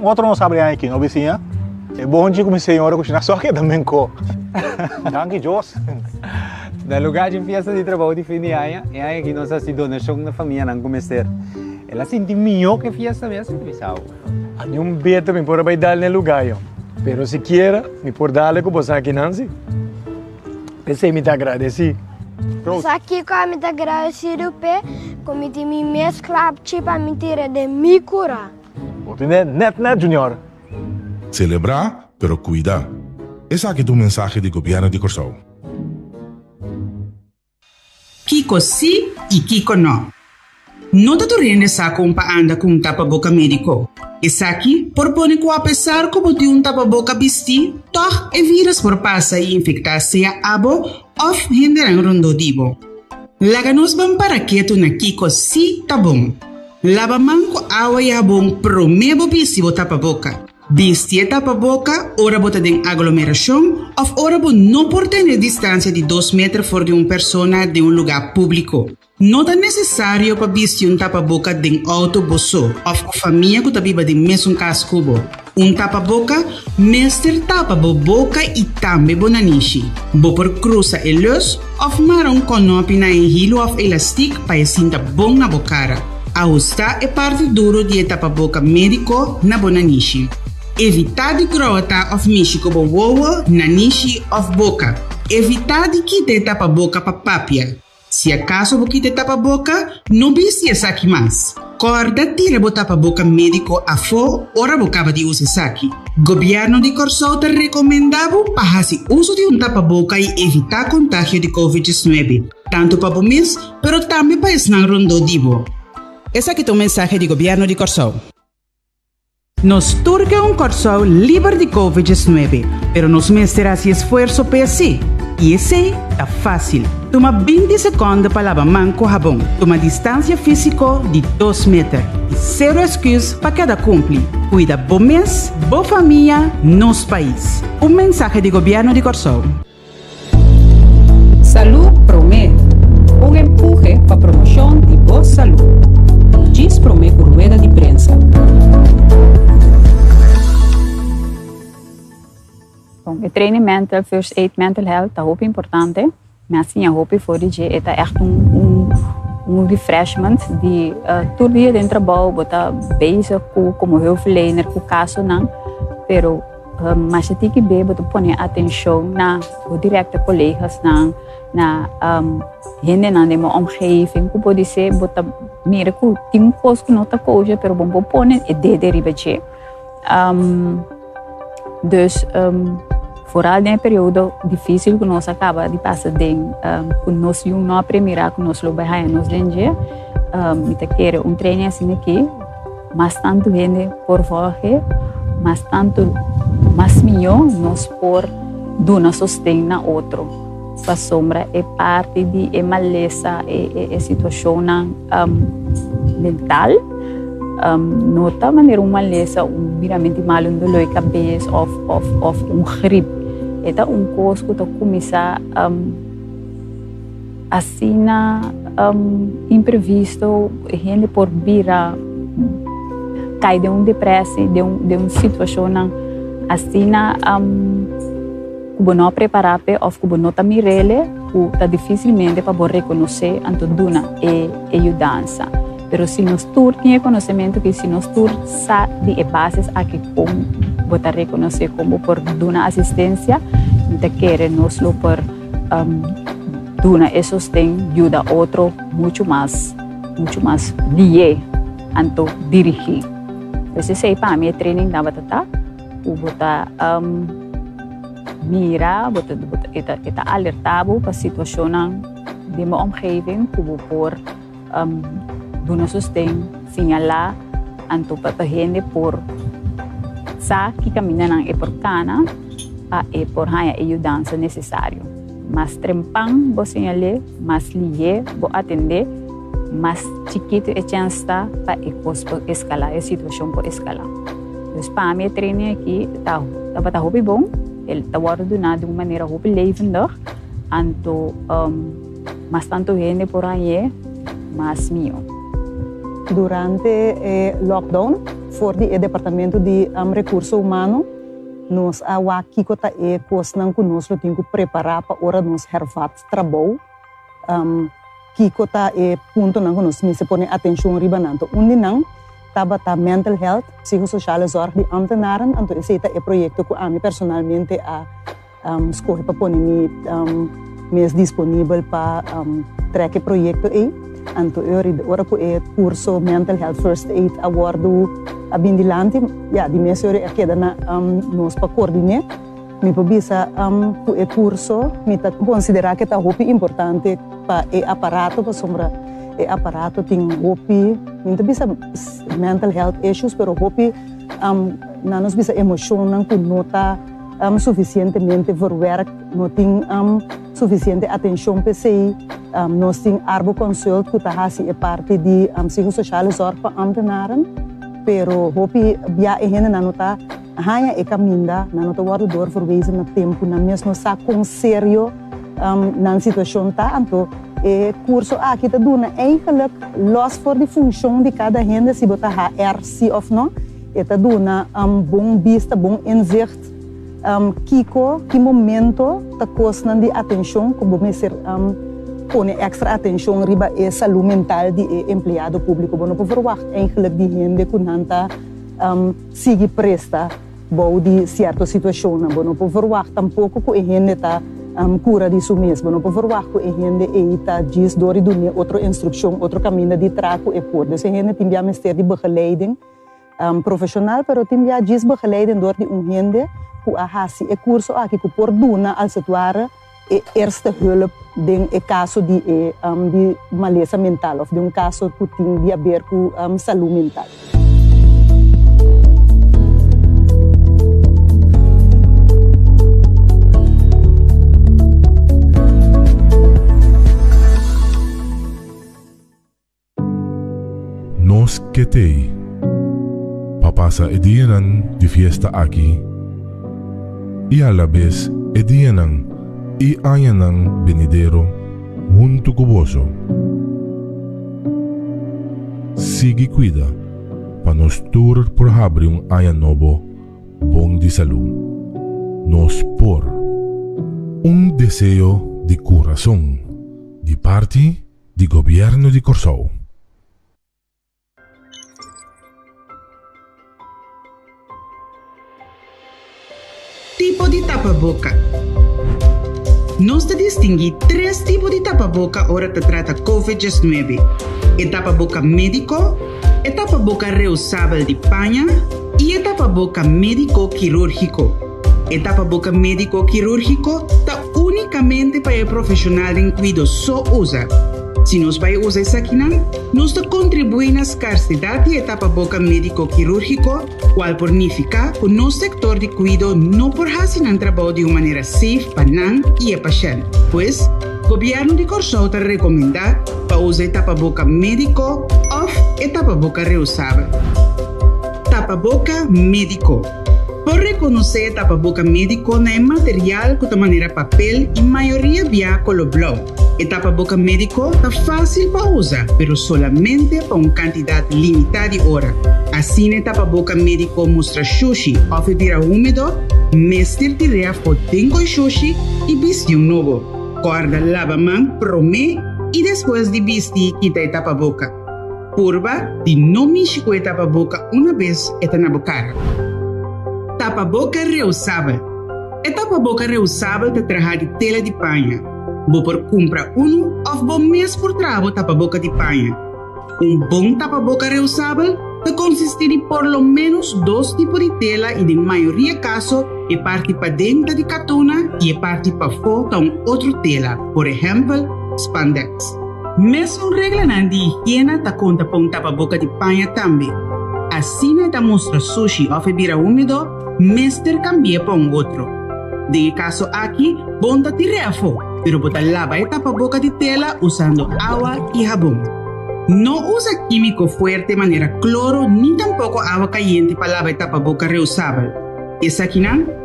Outro não sabe aqui, não vizinha? É bom dia como senhora cozinhar só que também co. Danke, Jos. No lugar de festa de trabalho de fim de ano, é aqui nossa donação da família não começar. Ela sente melhor que festa mesmo, pessoal. Nenhum beta me pode dar no lugar, pero se quiera, me pode dar com você aqui, Nancy. Pensei me agradeci. Aqui com a me agradecido pe, como te me mescla tipo a mentira de me curar. Net, Junior. Celebrar, pero cuidar. Esa que tu mensaje de gobierno de Corsao. Kiko sim e Kiko não. Não te rende saco anda com um tapa-boca médico. Essa aqui, propõe que apesar como de um tapa-boca vestir, toch é vírus por passar e infectar-se a abo ou renderão rondodivo. Laganos bam para quieto na Kiko sim tá bom. Lava manco água e abon promebo visivo tapa-boca. Vestir tapa-boca, ora bota de aglomeração, ou ora bo não por ter distância de 2 metros fora de uma pessoa de um lugar público. Não é necessário para vestir tapa-boca de autobus ou família que está viva de mesmo casco. Tapa-boca, mestre tapa boca e também bonanishi. Bo por cruza e luz, ou marão conopi na hilo ou elastic para sinta bom na bocara. Ajustar é parte duro de tapa-boca médico na bonanishi. Evitar de grota of mishi como wowo, nanishi of boca. Evitar de que tapa-boca para papia. Se acaso você te tapa-boca, não viste essa aqui mais. Corda tira o tapa-boca médico a fo, ora bocava de usar essa aqui. Governo de Corsao te recomendava para fazer uso de tapa-boca e evitar contágio de Covid-19. Tanto para o mês, pero também para esnar rondodivo. Essa aqui é o mensagem do governo de Corsao. Nos turca Corsao livre de Covid-19, pero nos mestra esse esforço para si. E esse é fácil. Toma 20 segundos para lavar mão com sabão. Toma distância física de 2 metros. E zero excuse para cada cumpre. Cuida bom mês, boa família, nos país. Mensagem do governo de Corsao. Salud promete. Empurre para a promoção de boa saúde. Diz promete por rueda de prensa. Het training first aid mental health is heel importante. Mas sim, eu hoop voor de é echt refreshment die todo dia dentro do trabalho bota bezig como hulpverlener com caso não, pero mas tem que ver bota pôr atenção na os directe colegas na gente na de omgeving que pode ser bota mira que tem coisa que não tá coisa, pero bom pôr é de deriva de dus vooral in een periode difícil que nós acaba de passar com nós não aprender com nós logo aí nós dentro me te quero treino assim aqui mas tanto gente por favor mas tanto mais melhor nós por dona sostém na outro a sombra é parte de maleza é situação mental nota maneira uma maleza viramente mal dolor de cabeça ou gripe é coisa que começa assim imprevisto gente por vira cai de depressão de uma situação assim que não preparar ou que não está mirele que está dificilmente para reconhecer anto duna e ajudança. Pero se nós temos conhecimento que se nós sabe de bases a que como botar reconhecer como por dar assistência, então quer nós lo por dar e sostém ajuda outro muito mais lié anto dirigir. Esse sei para mim training da batata, o botar mira, botar eta alertado para situação de uma omgeving, como por duna sustém, sinyalar, anto patahende por sa que caminha não é por cana, é por haya ajudança necessário. Mas trempang bo sinyalar, mas liye bo atender, mas chiquito é chance para escalar, a situação por escalar. Dus para mim treino aqui tá hopi bom, ele tá ordenado de uma maneira hopi levendig, anto mas tanto gente por aí, mas mio. Durante lockdown, for o Departamento de Recursos Humanos, nós aqui tá coisa que nós temos que preparar para hora nós hervat trabalho. Kiko tá ponto que nós me se põe atenção ribananto. Onde não tava mental health, psicossocial zorg de ambtenaren, então esse é projeto que a mim personalmente escolhi para pôr me disponível para trekken projeto aí. Então eu ora com o curso Mental Health First Aid Award a bindilante, ja, die mensen horen que na nos para coordenar. Me pobisa o curso, me tá considerar que tá muito importante para o aparato, para sombra o aparato tem hopi, me bisa mental health issues, pero hopi na nos bisa emoção não que nota suficientemente verwerkt, não tem suficiente atenção para si, nós tem arbo consult que tá é parte de psicossocial zorg para ambtenaren, pero hopi bia ehene na nota hanya e caminda na nota word door verwezen na tempo na mesmo sa com sério na situação tá anto e curso aqui tá duna eigenlijk los voor de functie de cada gente se botar RC of não e tá duna bom vista bom inzicht kiko que momento tá cosnan de atenção como me ser põe extra atenção riba e saúde mental de empregado público bom não verwacht eigenlijk die gente que nanta sigue presta bom de certa situação não não por verwacht tampouco que a gente está cura de si mesmo não por verwacht que a gente está diz door doen outra instrução outro caminho de trago e por dus a gente tem já ministério de begeleiding profissional pero tem já diz begeleiding door de gente que a hasi e curso aqui que por duna als het ware e eerste hulp in caso de maleza mental of de caso que tem a ver com saúde mental. Nos ketei. Papasa edianan de fiesta aquí. Y a la vez edianan y ayanan venidero junto cuboso. Sigue cuida para nos tur por abrir ayan novo bon de salud. Nos por un deseo de corazón de parte del gobierno de Corsou. Tipo de tapa-boca. Nós distinguimos 3 tipos de tapa-boca ora que trata COVID-19. O tapa-boca médico, o tapa-boca reusável de panha e o tapa-boca médico quirúrgico. O tapa-boca médico quirúrgico está unicamente para o profissional em cuidado só usa. Se nós vai usar isso aqui, nós contribuímos na escassidade do tapa-boca médico quirúrgico, qual significa que o nosso sector de cuidado não pode fazer um trabalho de uma maneira safe para nós e o paciente. Pois, o governo de Corsou está recomendando para usar tapa-boca médico ou o tapa-boca reusável. Tapa-boca médico. Por reconhecer tapa-boca médico não é material de maneira papel e maioria via color blanco. O tapa-boca médico está fácil para usar, mas solamente para uma quantidade limitada de hora. Assim, o tapa-boca médico mostra sushi ou bebida úmido, mestre diria fotinho sushi e vestir novo. Guarda lava-mão, promê e depois de vestir, quita o tapa-boca. Purba de não mexer com o tapa-boca uma vez está na boca. Tapa-boca reusável. O tapa-boca reusável te traz de tela de panha. Vou por comprar ou vou mesmo por trabo tapa-boca de panha. Bom tapa-boca reusável te consiste de por lo menos 2 tipos de tela e de maioria caso é parte para dentro de catuna e é parte para fora outra tela, por exemplo, spandex. Mesmo regra de higiene te conta para tapa-boca de panha também. Assim te mostra sushi ou bebida úmido, mestre cambia para outro. De caso aqui, bom te tirar fora. Pero botar lava e tapa-boca de tela usando agua y jabón. No usa químico fuerte de manera cloro ni tampoco agua caliente para lavar el tapa-boca reusable. Esa aquí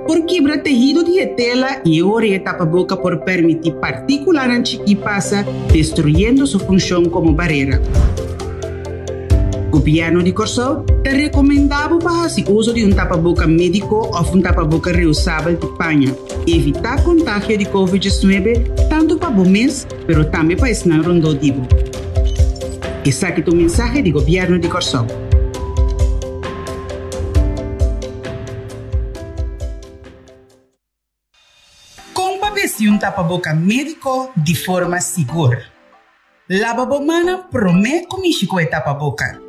por quebrar tejido de tela y ahora el tapa-boca por permitir partículas en chiqui pasa destruyendo su función como barrera. Governo de Corsol te recomendava para o uso de tapa-boca médico ou tapa-boca reusável de panha. Evitar contágio de Covid-19 tanto para o mês, mas também para o rondodivo. Esse aqui é o mensagem do Governo de Corsol. Como vestir tapa-boca médico de forma segura? Lava a mão promete comigo com a tapa-boca.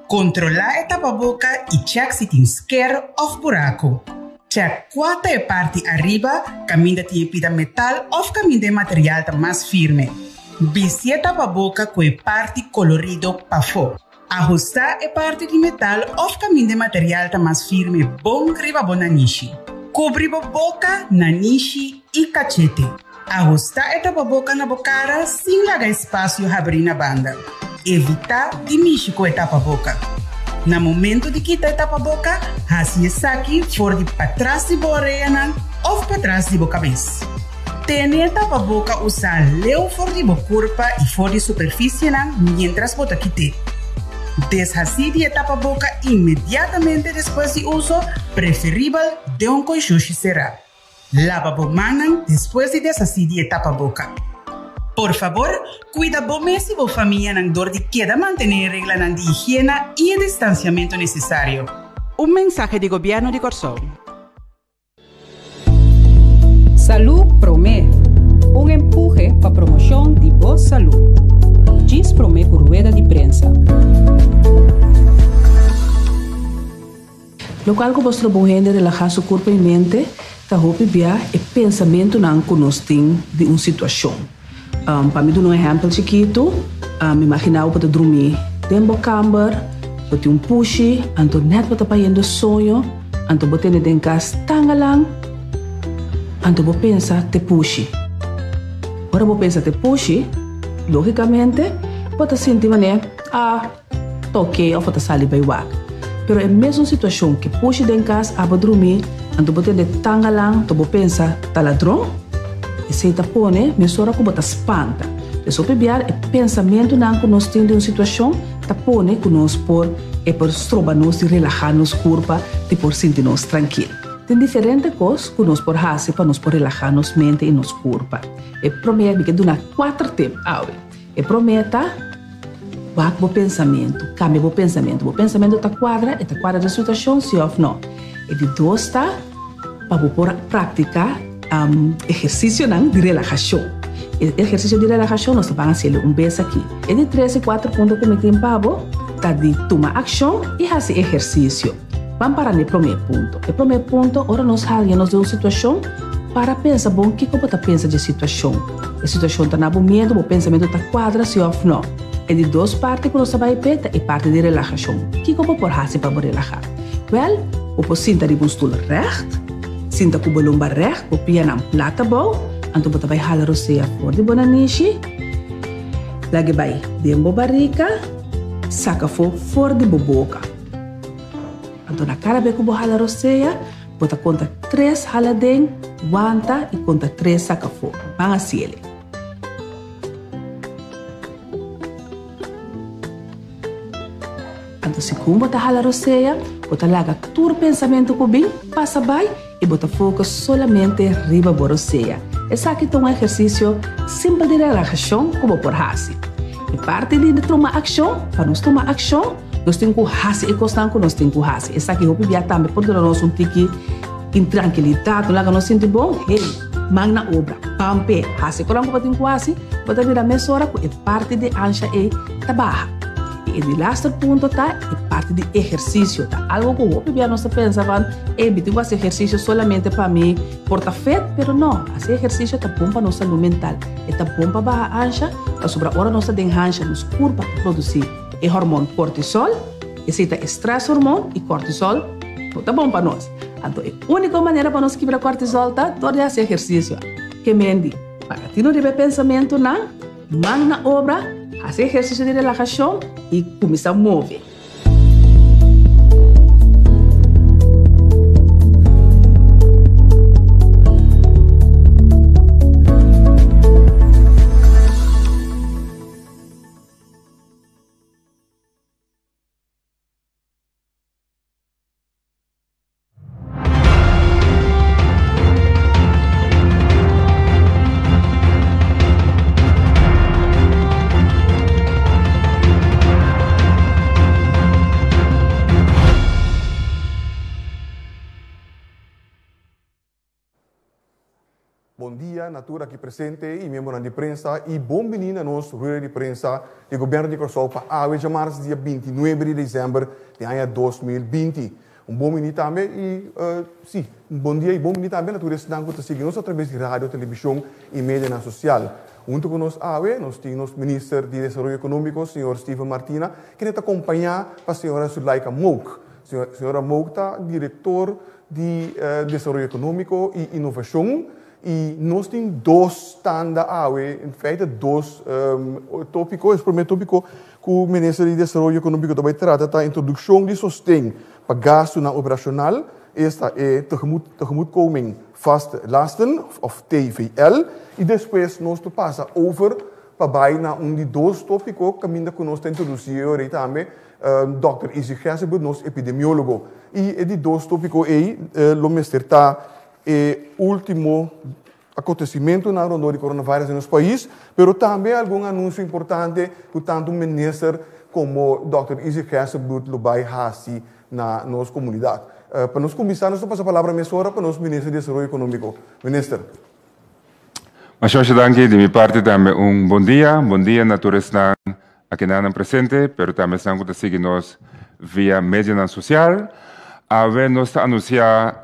Controlar a tapa-boca e check se tem esquerdo ou buraco. Check qual é a parte arriba, caminho de pida metal ou caminho de material mais firme. Vestir a tapa-boca com a parte colorido para fora. Ajustar a parte de metal ou caminho de material mais firme bom riba na niche. Cobrir a boca, na niche e cachete. Ajustar a tapa-boca na bocara sem largar espaço e abrir na banda. Evitar de mexer com a tapa-boca. No momento de quitar a tapa-boca, assim aqui fora de para trás de boa orelha ou para trás de boa cabeça. Tenha a tapa-boca usar leu fora de boa corpo e fora de superfície mientras bota quitar. Deshacer a tapa-boca imediatamente depois de uso, preferível de coixoxi será. Lava a mão depois de deshacer a tapa-boca. Por favor, cuida bom se a família não dor de queda manter a regra de higiene e o distanciamento necessário. Mensagem do Governo de Corsol. Salud Promé, empuje para a promoção de boa saúde. Diz Promé por rueda de prensa. Local que você pode relaxar seu corpo e mente, tá hope via e pensamento não conosco de uma situação. Para mim, um exemplo chiquito, me imaginava para dormir dentro da cama, para ter pushi, anto net para payendo sonho, anto para ter em casa tangalang, anto para pensar te pushi. Ora para pensar te pushi, logicamente, para sentir mané, toque ou para sair para o Pero é a mesma situação que pushi dentro casa, para dormir, anto para ter tangalang, anto para pensar tá ladrão. E se está pone, mesora como está espanta. E só pebiar é pensamento não que nós temos de uma situação, está pone que nós por é por estrobar-nos de relaxar nos corpo, de por sentir-nos tranquilo. Tem diferentes coisas que nós por fazer para nós por relaxar nos mente e nos corpo. E promete que dura 4 tempos. E prometa, vai com o pensamento, cambia o pensamento. O pensamento está quadra, e está quadra da situação, sim ou não. E de 2 está para por praticar exercício de relaxação. O exercício de relaxação nós vamos fazer vez aqui. E de 3 e 4 pontos que me tem para tá de tomar ação e fazer exercício. Vamos para o primeiro ponto. O primeiro ponto, agora nós saímos de uma situação para pensar, bom, o que eu estou pensando de situação? A situação está no medo, o pensamento está quadra, sim ou não. E de 2 partes que nós vamos fazer, é parte de relaxação. O que eu vou fazer para relaxar? Well, eu posso sentar em um stoel reto, sinta com o lombar reto, o pia na plata bom, então você vai halar o seia fora de boa niche, lagi vai dentro da barriga, saca fora de boca. Então na cara bem que você halar o seia, você conta 3 haladem, aguanta e conta 3 saca fora. Vamos assim ele. Então se como você halar o seia, você larga todo o pensamento que vem, passa bem e você foca solamente riba da seia. Esse aqui é um exercício simples de relaxação como por fazer. E parte de tomar ação, para nós tomar ação, nós temos que fazer e constante nós temos que fazer. Esse aqui eu vou também porque nós não temos intranquilidade, nós não sentimos bom, magna obra, pampe, fazer quando nós temos que fazer, você vira meia hora é parte de ancha e trabalho. E o último ponto é parte de exercício. Tá? Algo que eu vou nós pensamos, evito fazer exercício solamente para mim, porta feito, mas não. Fazer exercício é bom para nossa saúde mental. É bom para a ancha, para sobre a hora nossa de ancha, nos corpo para produzir o hormônio cortisol, esse é estresse hormônio e cortisol, é bom para nós. Então, a única maneira para nós quebrar cortisol é fazer exercício. Que mendi, para ti não deve pensamento, não, magna obra, fazer exercício de relaxação e começar a mover. bom dia, Natura aqui presente e membro da imprensa e bom menino a nós, ruído de imprensa do governo de Corsol para a de março, dia 29 de dezembro de ano 2020. Bom menino também e, sim, bom dia e bom menino também, Natura, estão com seguir nós através de rádio, televisão e mídia social. Junto com nós, nós temos o Ministro de Desenvolvimento Econômico, senhor Steven Martina, que nos acompanha para a senhora Sulaika Mouk. Senhora Mouk é diretor de Desenvolvimento Econômico e Inovação. E nós temos dois stands, em feito, dois tópicos. O primeiro tópico que o Ministro de Desenvolvimento Econômico também trata da introdução de sustento para gasto operacional. Esta é tegemoetkoming vaste lasten, of TVL. E depois nós passamos over para de dois tópicos que ainda nós introduzimos também. Dr. Izzy Gersebut, nosso epidemiólogo. E de dois tópicos aí, o Ministro está último acontecimento na ronda de coronavírus no nosso país, mas também algum anúncio importante que tanto o Ministro como Dr. Izzy Gersebut vai fazer na nossa comunidade. Para nós começar, nós passamos a palavra para o nosso Ministro de Desenvolvimento Econômico. Ministro. Mas eu danke de minha parte também bom dia, natureza estão aqui na presente, mas também estão a seguir-nos via mídia social. Nós anunciar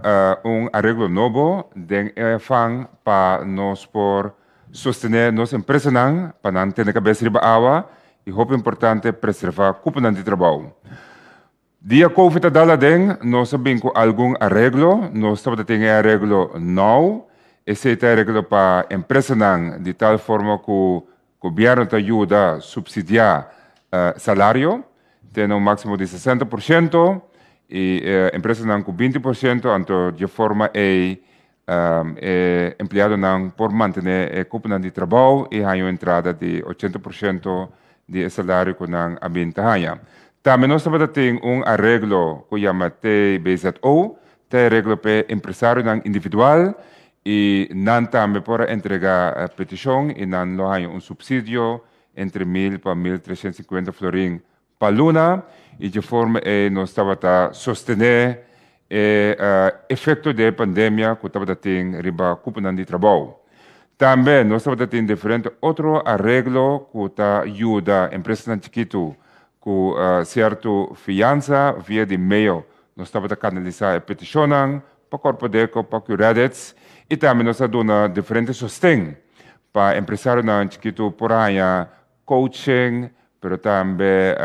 arreglo novo de EFAN para nós por sostener nossa empresa para não ter cabeça de água e é importante preservar a cúpula de trabalho. Dia COVID nós sabemos algum arreglo, nós estamos tendo arreglo não. Esse é arreglo para a empresa de tal forma que o governo ajuda a subsidiar salário, tem máximo de 60%, e empresas com 20%, então de forma empregado por manter a cúpula de trabalho e a entrada de 80% de salário que não habita. Também nós estamos tendo arreglo que chama TBZO, arreglo para empresário individual, e não também para entregar a petição e não há subsídio entre 1.000 para 1.350 florim para luna e de forma nós estamos a sostener o efeito da pandemia que estamos a ter riba cúpula de trabalho. Também nós estamos a ter diferente outro arreglo que ajuda a empresas chiquitas com certa fiança via de meio. Nós estamos a canalizar a petição para corpo deco, para curados e também nós damos diferente sustento para empresários chiquitos por aí, coaching, mas também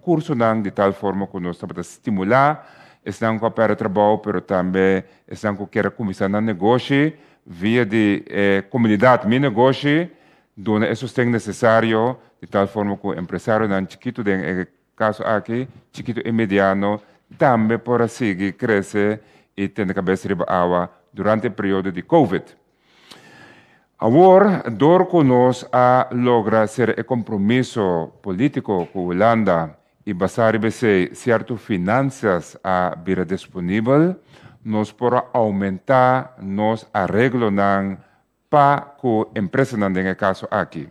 curso de tal forma que nós estamos a estimular, estão com o trabalho, mas também estão com querer começar a negócio via de comunidade, meu negócio, dando o sustento necessário de tal forma que o empresário chiquito, no caso aqui, chiquito e mediano, também para seguir crescer e ter a cabeça de água durante o período de COVID. Agora, dor que nós logra ser o compromisso político com a Holanda e basar certas finanças a vir disponível, nós podemos aumentar nos arreglos para a empresa no caso aqui.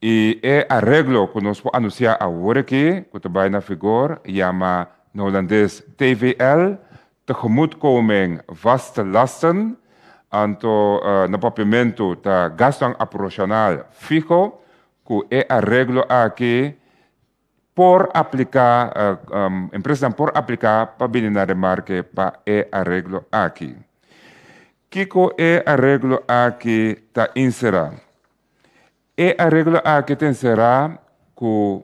E o arreglo que nós podemos anunciar agora aqui, que está na figura, chama no holandês TVL, tegemoetkoming vaste lasten, no papiamento da gasto operacional fijo, que é arreglo aqui por aplicar, empresa por aplicar para vir na remarque para arreglo aqui. Kiko arreglo aqui está inserado. Arreglo aqui tem será que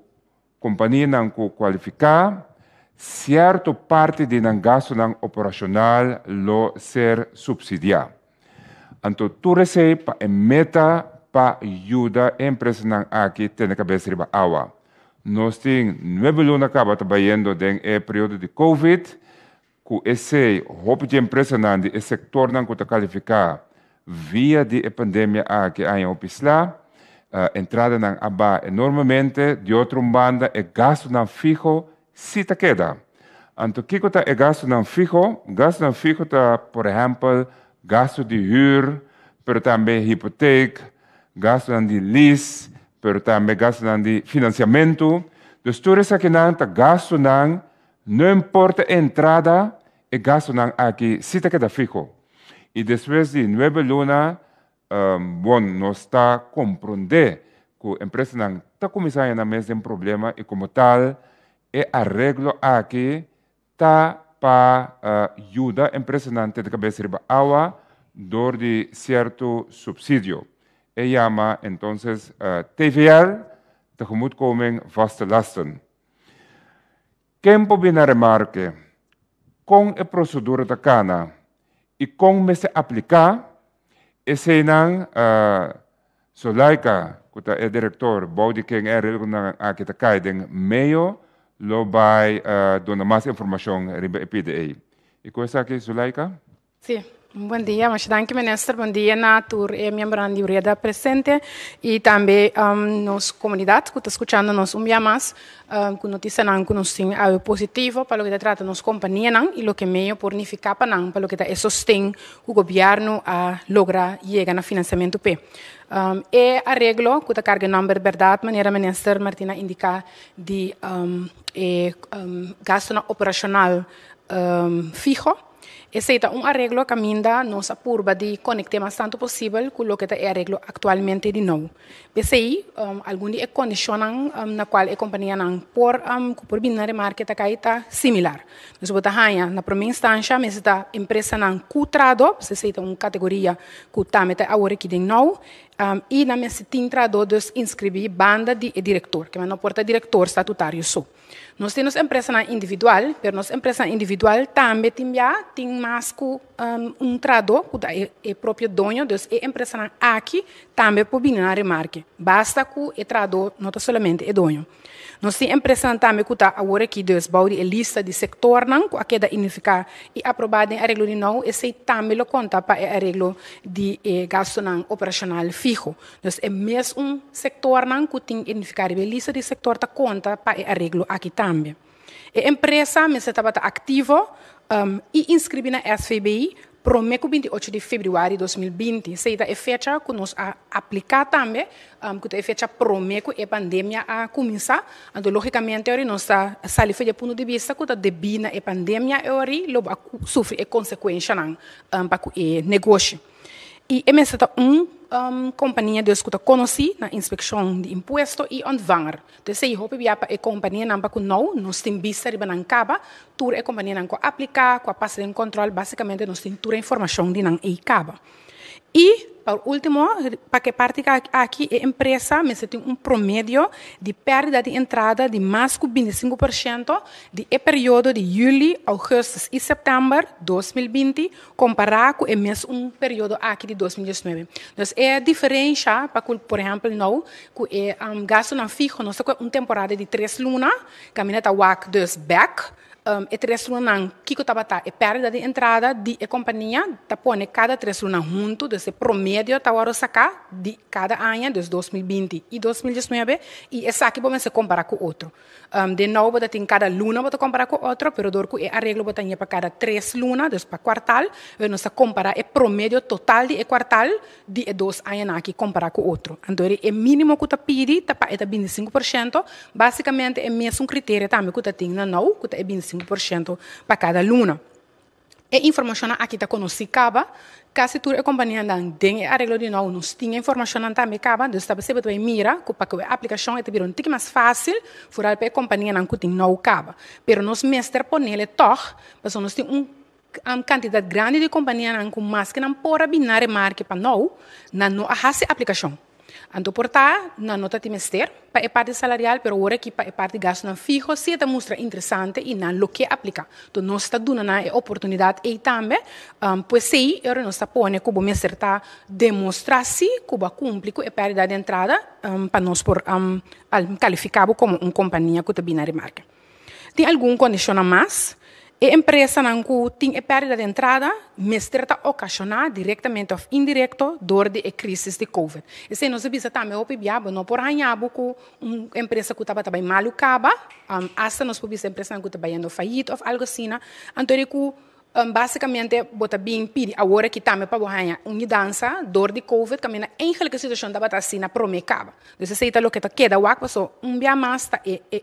companhia não qualificar certa parte de gasto operacional lo ser subsidiado. Então, tu recebe a meta para ajudar a empresa aqui ter a cabeça de água. Nós temos 9 alunos que acabam trabalhando no período de COVID, que esse roupa de empresa no setor que está qualificado via de pandemia aqui em Opisla, entrada na aba enormemente, de outra banda, é gasto fijo, se te queda. Então, o que é gasto fijo? Gasto fijo está, por exemplo, gasto de huur, pero também hipoteca, gasto de lease, pero também gasto de financiamento. Dus tudo isso aqui não gasto não importa a entrada, é gasto aqui, se te queda fijo. E depois de 9 lunas, bom, nós está compreender que a empresa não está começando na mesmo problema e como tal, é arreglo aqui tá para ajudar a empresa não ter de cabeça riba água dor de certo subsídio. E chama, então, TVL, tegemoet komen vaste lasten. Quem pode remarque, com a procedura da cana e com se aplicar, esse não, Solaika, que é diretor, boude quem é aqui da caiden, meio, lo vai donar mais informação sobre a PDA. E com isso aqui, Solaika? Sim. Bom dia, mas danke minister. Bom dia na tour e membro da Ureda presente e também nossa comunidade que está escutando nos dia mais com notícia não que nos tem algo positivo para o que trata nos companhia não e o que meio por unificar para não para o que é sostém o governo a lograr chegar no financiamento p. E arreglo que a carga number verdade maneira minister Martina indica de gasto operacional fijo. Esse é arreglo que ainda nos apurba de conectar mais tanto possível com o que é arreglo atualmente de novo. PCI, algumas condições na qual a companhia não por binar market está similar. Nós botamos na primeira instância, mas a empresa não cutrado, se é uma categoria que também está agora aqui de novo, e na minha tintrado dos inscrever banda de diretor, que não porta diretor estatutário só. Nós temos empresa individual, mas nossa empresa individual também tem mais que trado, que é próprio dono, então a empresa aqui também pode binar marca. Basta que o trado não somente é dono. Nós temos empresa também que está agora aqui, então, a lista de sector, que é da unificar e aprovada em arreglo de novo, esse também conta para o arreglo de gasto operacional fijo. Então, é mesmo sector que tem que unificar a lista de sector, que conta para o arreglo aqui também. A empresa estava ativa e inscreve na SVBI para o 28 de fevereiro de 2020. Essa é a fecha que nós aplicar também, que é a fecha prometo a pandemia a começar. Então, logicamente, nós saímos do ponto de vista que devido à pandemia, nós sofremos consequências para o negócio. E essa é companhia que eu conheci na inspeção de imposto e ontvanger. Então, se eu para a companhia que nós temos vista de Banancaba, toda a companhia que aplicar, que passa em controle, basicamente nós temos toda a informação de Nancaba. E, por último, para que parte aqui a empresa tem promédio de perda de entrada de mais que 25% de período de julho, agosto e setembro de 2020, comparado com o mesmo período aqui de 2019. Então, é a diferença, por exemplo, não, que o gasto não fijo, nós temos uma temporada de 3 lunas, que a minha está back, e 3 lunas que estava a perda de entrada de a companhia está põe cada 3 lunas junto desse promédio está agora sacar de cada ano desde 2020 e 2019 e essa aqui vamos se comparar com outro de novo tem cada luna vou comparar com outro pero dor que arreglo vou ter para cada 3 lunas desde para quartal vamos comparar o promédio total de quartal de 2 anos aqui comparar com outro então é mínimo que está pedi está para 25% basicamente é mesmo critério também que está tem não que é 25% para cada luna. A informação aqui está conoscada, quase toda a companhia tem arreglo de novo, nós temos informação também acaba, então está sempre para mira, para que a aplicação é um pouco mais fácil, fora para a companhia não tem não acaba. Pero nós mestre ponele toch, mas nós temos uma quantidade grande de companhia com mais que não pode binar marca para não a aplicação. Então, portar, na nota trimestre, para a parte salarial, pero agora aqui para a parte de gasto não fijo, se é mostra interessante e não o que aplica. Então, nós estamos dando a oportunidade e também, pois se eu não estou pondo como me acertar, demonstrar se como cumpre com a paridade de entrada, para nós por qualificado como uma companhia que está binária marca. Tem alguma condição a mais? A empresa não tem a perda de entrada, mas está ocasionada diretamente ou indireto dor de crise de Covid. E se nós visa também o PBA, não por ganhar com uma empresa que estava também mal acaba, hasta nós podemos a empresa que está indo falhida ou algo assim, então basicamente bota bem pedir agora que também para ganhar uma mudança dor de Covid, que na engelika situação estava assim na promecaba. Então se está o que está queda o passou dia mais está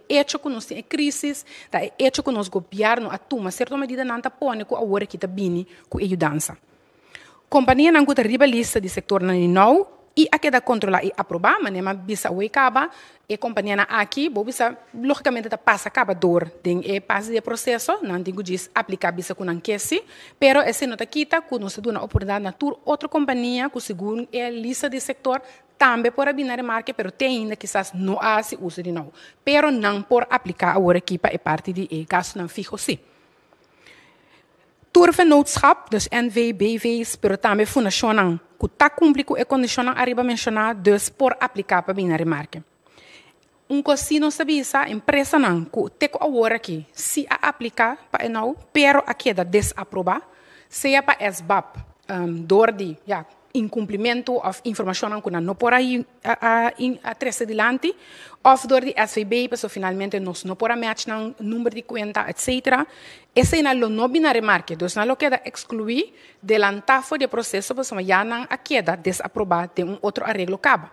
hecho que nós tem crise, está hecho que nós governo a tomar certa medida não está põe com agora que está bem com a mudança. companhia não cuta riba lista de sector na não e a queda controlar e aprovar, mas nem bisa o acaba e companhia na aqui, bo bisa logicamente tá passa acaba dor, tem é passa de processo, não digo diz aplicar bisa com anquece, pero esse nota quita com nos dá uma oportunidade na tour outra companhia com segundo é lista de sector também por abinar marca, pero tem ainda quizás não há se uso de não, pero não por aplicar agora aqui para é parte de gasto não fijo sim. Tourvennootschap, dus NV, BV's, pero também funcionam que está cumprindo e condicionam arriba mencionar, dus por aplicar para binar marca. Cosino sabisa, empresa não, que teco agora aqui, se a aplicar para não, pero a queda desaprovar, seja para SBAP, door de, incumprimento of informação que não por aí a trece delante, of door de SVB, pessoa finalmente não por a match não número de conta, etc. Esse não binar marca, dus não queda excluir delantafo de processo, pessoa já não a queda desaprovar de outro arreglo caba.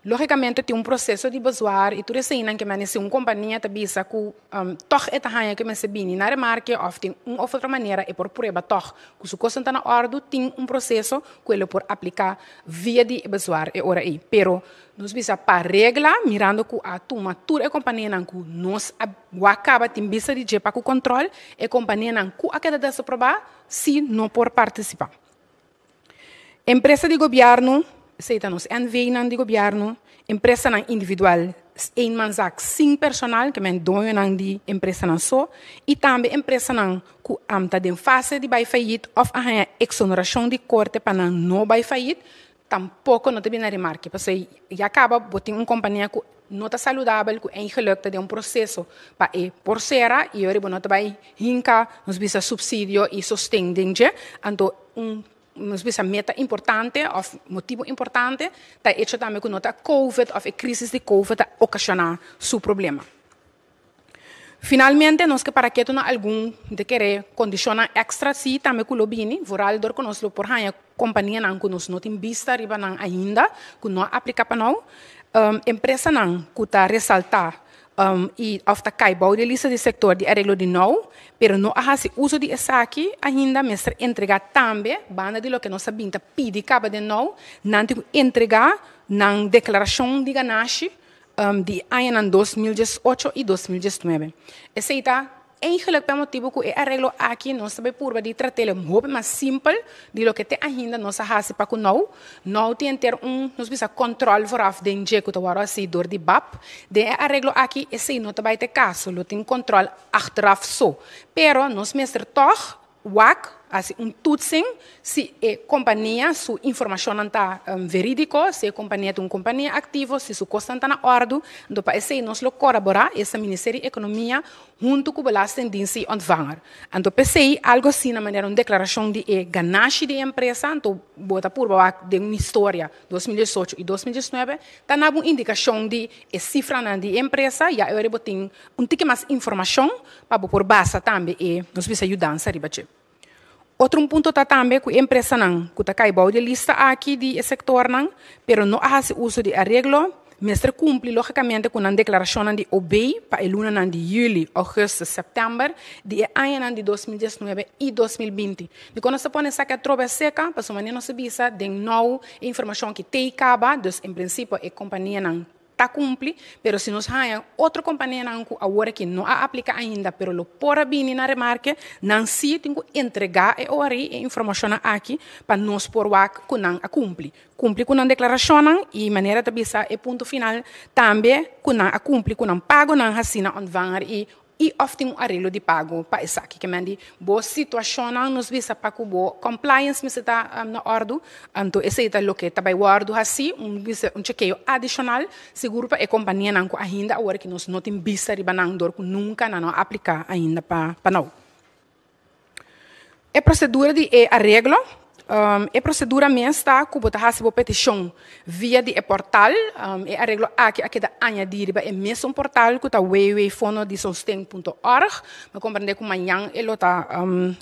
Logicamente, tem processo de bezoar e tudo isso aí, que mas se companhia te bisa que toch é tahanha que mas se bini na remarque ou tem ou outra maneira é por prova toch que se coisa está na ordem tem processo que ele por aplicar via de bezoar é hora aí, pero nos bisa para regra mirando que a turma tudo é companhia não que nos acaba tem bisa de jepa com controle é companhia não que a cada dessa provar se não por participar. Empresa de governo aceita-nos NV não de governo, empresa não individual, em manzak sem personal, que é dono não de empresa não só, e também empresa não que está em fase de vai falir ou a exoneração de corte para não vai falir, tampouco não tem na remarque, porque já acaba botando companhia que não está saudável, que é ingelukkig de processo para por serra e agora não vai hincar, nos bisa subsídio e sustento, então nos bisa meta importante of motivo importante está hecho também com nota COVID of a crise de COVID ocasionar seu problema. Finalmente, nós que para que tu não algum de querer condiciona extra si também com o lobbying, voral dor conosco por hanya companhia não conosco não tem vista riba não ainda que não aplica para não empresa não que está ressaltar e ofta cai bau de lista de sector de arreglo de não, pero não há se uso de essa aqui ainda mestre entregar também banda de lo que nós sabemos pede caba de não entregar na declaração de ganache de ano 2018 e 2019. Esse está eigenlijk per motivo que o arreglo aqui nós sabemos por de tratar um pouco mais simples de lo que tem ainda nós há para com não tem ter nós precisa controle vooraf de injecto que agora se dor de BAP de arreglo aqui esse não vai ter caso lo tem controle achteraf só pero nós mestre toch WAC assim toetsing se a companhia sua informação não está verídico, se a companhia é uma companhia ativa, se sua costa está na ordem, então para isso nós colaborar esse Ministério da Economia junto com o Belastingdienst ontvanger. Então para isso algo assim na maneira uma declaração de ganache de empresa, então bota por baixo de uma história 2018 e 2019, está na uma indicação de cifra de empresa, e agora botem pouco mais informação para por base também e nós precisa ajudar a ribater. Outro ponto está também que a empresa não, que está caibau de lista aqui de sector não, pero não há uso de arreglo, mestre cumpre logicamente com a declaração de OBEI para o luna de julho, agosto, setembro, de ano de 2019 e 2020. De quando se põe essa que trova seca, para a não se visa de nova informação que tem acaba, então em princípio a companhia não está cumpre, pero se nos há outra companhia não agora que não a aplica ainda, pero lo por bem na remarque, não se tem que entregar a informação aqui para nós por que não a cumpre com a declaração e maneira de bisa é ponto final também que não a cumpre com não pago não assina ontvanger e often arreglo de pago para essa aqui que mandi boa situação nos visa para que boa compliance me está na ordem então esse é o que está bem guardo assim chequeio adicional seguro para a companhia não ainda agora que nós não tem vista riba não dor que nunca não aplicar ainda para não a procedura de arreglo a procedura mesmo está que você faz a petição via de portal e arreglo aqui da añadir é mesmo portal que está www.fonodesosteng.org mas compreender que amanhã ele está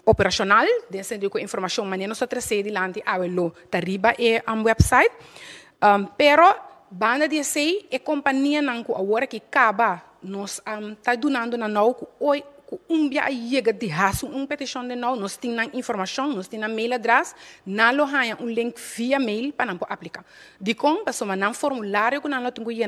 operacional desse que informação amanhã nós trazer dilante a ele está riba é website pero banda de sei a companhia não que agora que acaba nós está donando na não que dia chega de raso petição de nós, nós temos informação, nós temos mail address, nós temos link via mail para não aplicar. De como, pessoa não formulário que nós temos que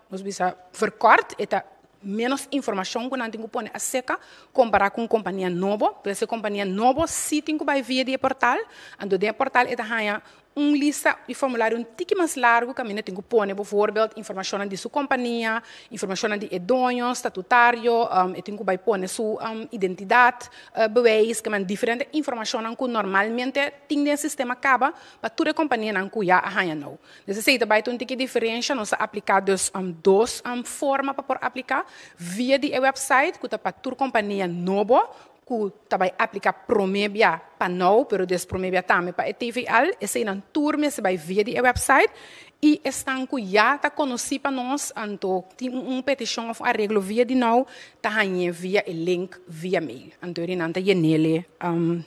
nós bisa verkort, eta menos informação que nós temos que pôr a seca, comparar com companhia nova, porque essa companhia nova sim tem que vai via de portal, ando de portal eta hanya lista de formulário tique mais largo que a minha tem que pôr, bijvoorbeeld, informação de sua companhia, informação de dono, estatutário, tem que vai pôr sua identidade, bewijs, que é diferente informação que normalmente tem no sistema acaba, para toda a companhia não cuia a hanha não. Desse jeito, vai ter um tique diferença, nós aplicamos duas formas para aplicar, via de website, que está para toda a companhia nova, que também aplica promebia para não, pero des promebia também para a TVL, esse não turma se vai via de website e estão que já está conhecido para nós, então tem petição of arreglo via de não, tá via o link via mail, então ele não tá nele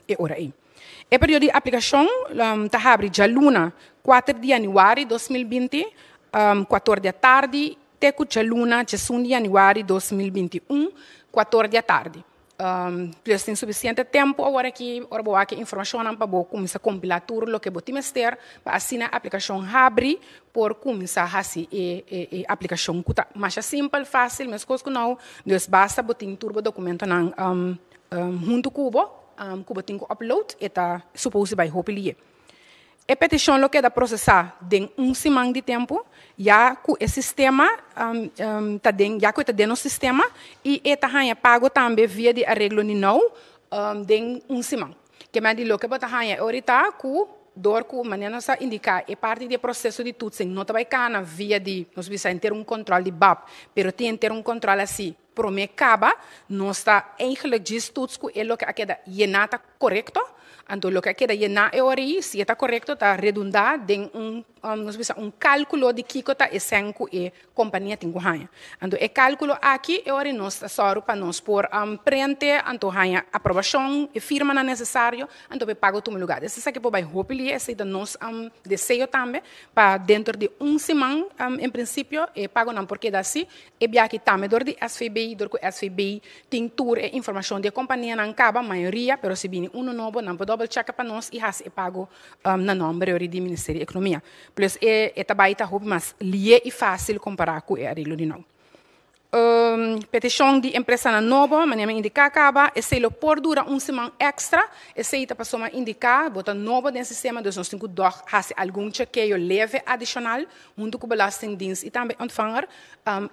e ora aí. E período de aplicação tá abre já luna 4 de janeiro 2020, 14 da tarde, teco já luna 1 de janeiro 2021, 14 da tarde. Plus tem suficiente tempo agora que boa que informação para começar a compilar tudo o que você tem para assinar a aplicação abre por começar a fazer a aplicação que mais simples, fácil, mas coisa que não, então basta botar tudo o documento junto com o tem que upload e tá suposto vai hopelie. A petição lo que da processar em semana de tempo, já que o sistema já que está dentro do sistema e está pago também via de arreglo de não em semana. Que me diz que está ahorita que dor que maneira nós indicar é parte do processo de tudo, não está bacana via de nós precisamos ter controle de BAP, pero tem ter controle assim. Para mim, acaba, nós está eigenlijk diz tudo que é o que queda llenata correto. Então, o que queda llenar é ori, se está correto, está redundar em cálculo de que está essenco e companhia tem que ganhar. Então, o cálculo aqui é ori nós só para nós por prente, então ganha aprovação e firma na necessário, então we pago tu lugar. Esse aqui vai hopefully esse da nós desejo também para dentro de semana, em princípio, e pago não porque dá assim, e bia aqui também dor de SVB, dor que SVB tem tour e informação de companhia não acaba, maioria, pero se viene novo, não pode double check para nós e has e pago na nome do Ministério da Economia. Plus é também tá mas lie e fácil comparar com o arreglo de não. Petição de empresa na nova, mas me indicar acaba, e se lo por dura semana extra, e se a pessoa indicar, bota novo no sistema, dus nós temos que fazer algum chequeio leve adicional, junto com o belastingdienst e também ontvanger,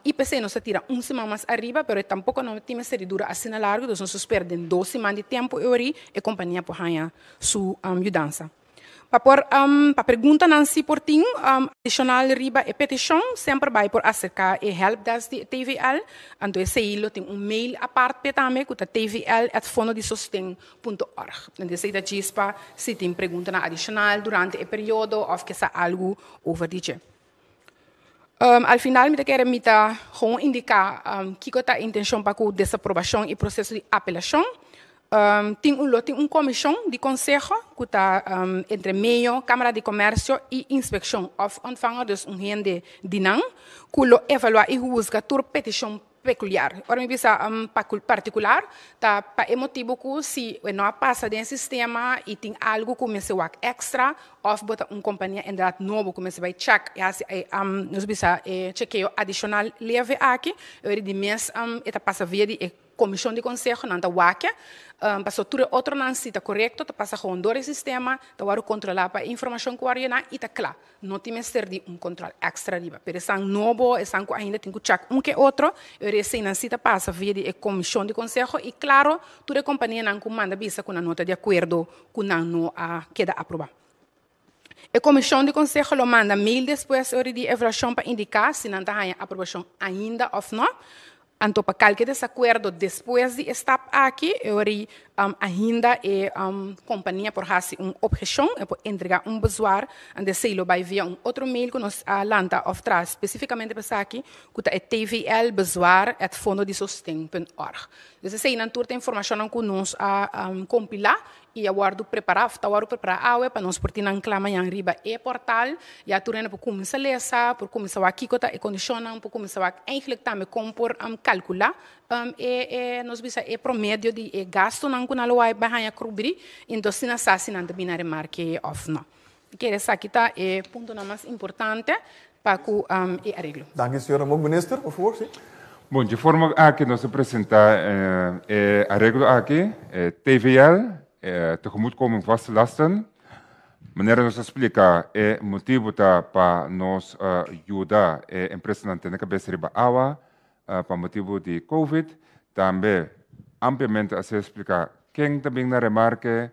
IPC nós tira semana mais arriba, pero tampouco não tem mais dura assim na largo, dus nós perdemos 2 semanas de tempo e a companhia por ganhar sua mudança. Para pergunta Nancy por ting, adicional riba e petição sempre vai por acercar e helpdesk de TVL, então esse hilo tem mail à parte também que é tvl@fondodesosteng.org. Então esse da gispa se tem pergunta na adicional durante o período ou que sa algo over DJ. Al final, me quero gewoon indicar que a intenção para a desaprovação e processo de apelação. Tem comissão de conselho que está entre meio, Câmara de Comércio e Inspeção of ontvanger, dus gente de NAN, que evalua e juzga por petição peculiar. Ora, me bisa particular, tá para motivo que se não passa dentro do sistema e tem algo que começa a extra, ou bota companhia em dado novo começa a check, e assim nos bisa chequeio adicional leve aqui, eu de mês eta passa via de comissão de conselho não está waque, passou tudo outro não se está correto, está passa com o sistema, está o controlar para informação que o ariana e está claro, não tem mais ter de controle extra riba, pero são novo, são ainda tem que check que outro, eu receio não se está passa via de comissão de conselho e claro, toda a companhia não comanda bisa com a nota de acordo que não queda aprovada. A comissão de conselho lo manda mail depois de evaluação para indicar se não está aprovação ainda ou não. Então, para qualquer desacordo depois de estar aqui, eu ainda companhia por fazer uma objeção, por entregar bezwaar, e se ele vai via outro mail que nos landa of traz especificamente para aqui, que é tvl@fondodesosteng.org. Então, se não tem informação que nos compilar e aguardo preparar água para nós portar na clama em riba e portal e a turena por começar a lesa, por começar a kikota e condicionar, por começar a eigenlijk também compor calcular nós bisa promédio de gasto não kuna loai bahaya krubri então se na sasi na binária marque off não que essa aqui tá ponto mais importante para que arreglo. Dank u, senhora. Minister, por favor, sim. Bom, de forma aqui nós apresentar arreglo aqui, TVL, tegemoetkoming vaste lasten. Maneira nós explicar motivo para nós ajudar empresa na ter cabeça riba água para motivo de COVID. Também ampliamente a se explicar quem também na remarque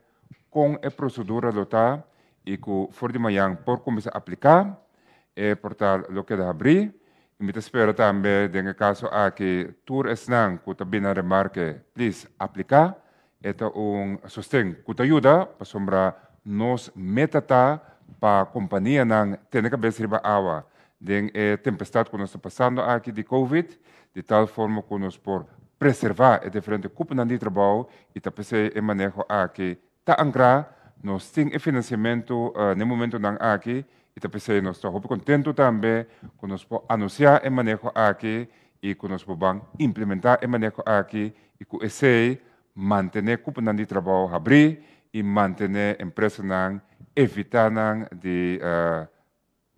com a procedura lotar e que for de manhã por começar a aplicar portal lo que dá abrir. E me espera também, em caso que tour esnang que também na remarque, please aplicar. Ito sustento que ajuda para sombra nos metata para a companhia ng ter cabeça riba água. Den tempestade que nós está passando aqui de COVID, de tal forma que nós por preservar a diferente cúpula de trabalho e também o manejo aqui tá ancra nós tem financiamento no momento nang aqui e também nós estamos contento também que nós por anunciar o manejo aqui e que nós podemos implementar o manejo aqui e que esse manter cúpula de trabalho abrir e manter a empresa nang evitar nang de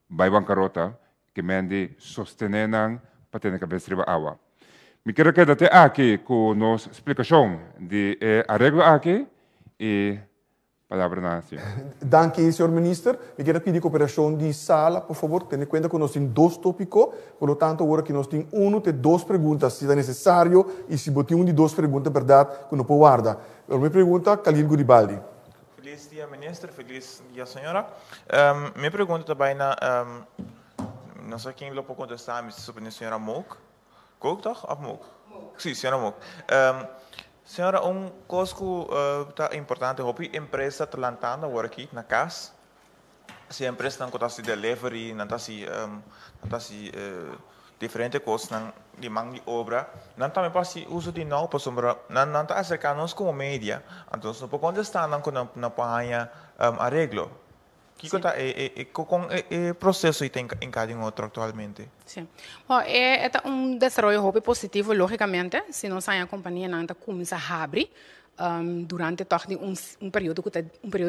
bancarrota que mende sostener nang para ter cabeça riba água. Me quero que até aqui com nossa explicação de arreglo aqui e palavra na senhora. Dank u, senhor minister. Me quero pedir cooperação de sala, por favor. Tenha em conta que nós temos 2 tópicos, por lo tanto, agora que nós temos 1 de 2 perguntas, se é necessário, e se botar de 2 perguntas, verdade, que não pode guardar. A minha pergunta, Khalil Guribaldi. Feliz dia, minister. Feliz dia, senhora. Minha pergunta também não sei quem pode contestar, mas sobre a senhora Mouk. Kook toch? Of Mouk? Sim, senhora Mouk. Senhora, coisa que importante, é a empresa está lançando agora aqui na casa. Se a empresa não está se delivery, não está se diferente coisas de mão de obra, não também pode uso de novo para sombra, não está acercando-nos como mídia, então não pode contestar não pode arreglo. Que com o processo tem em cada outro atualmente? Sim. Bom, é desenvolvimento positivo, logicamente, se não sai a companhia não começa a abrir durante todo período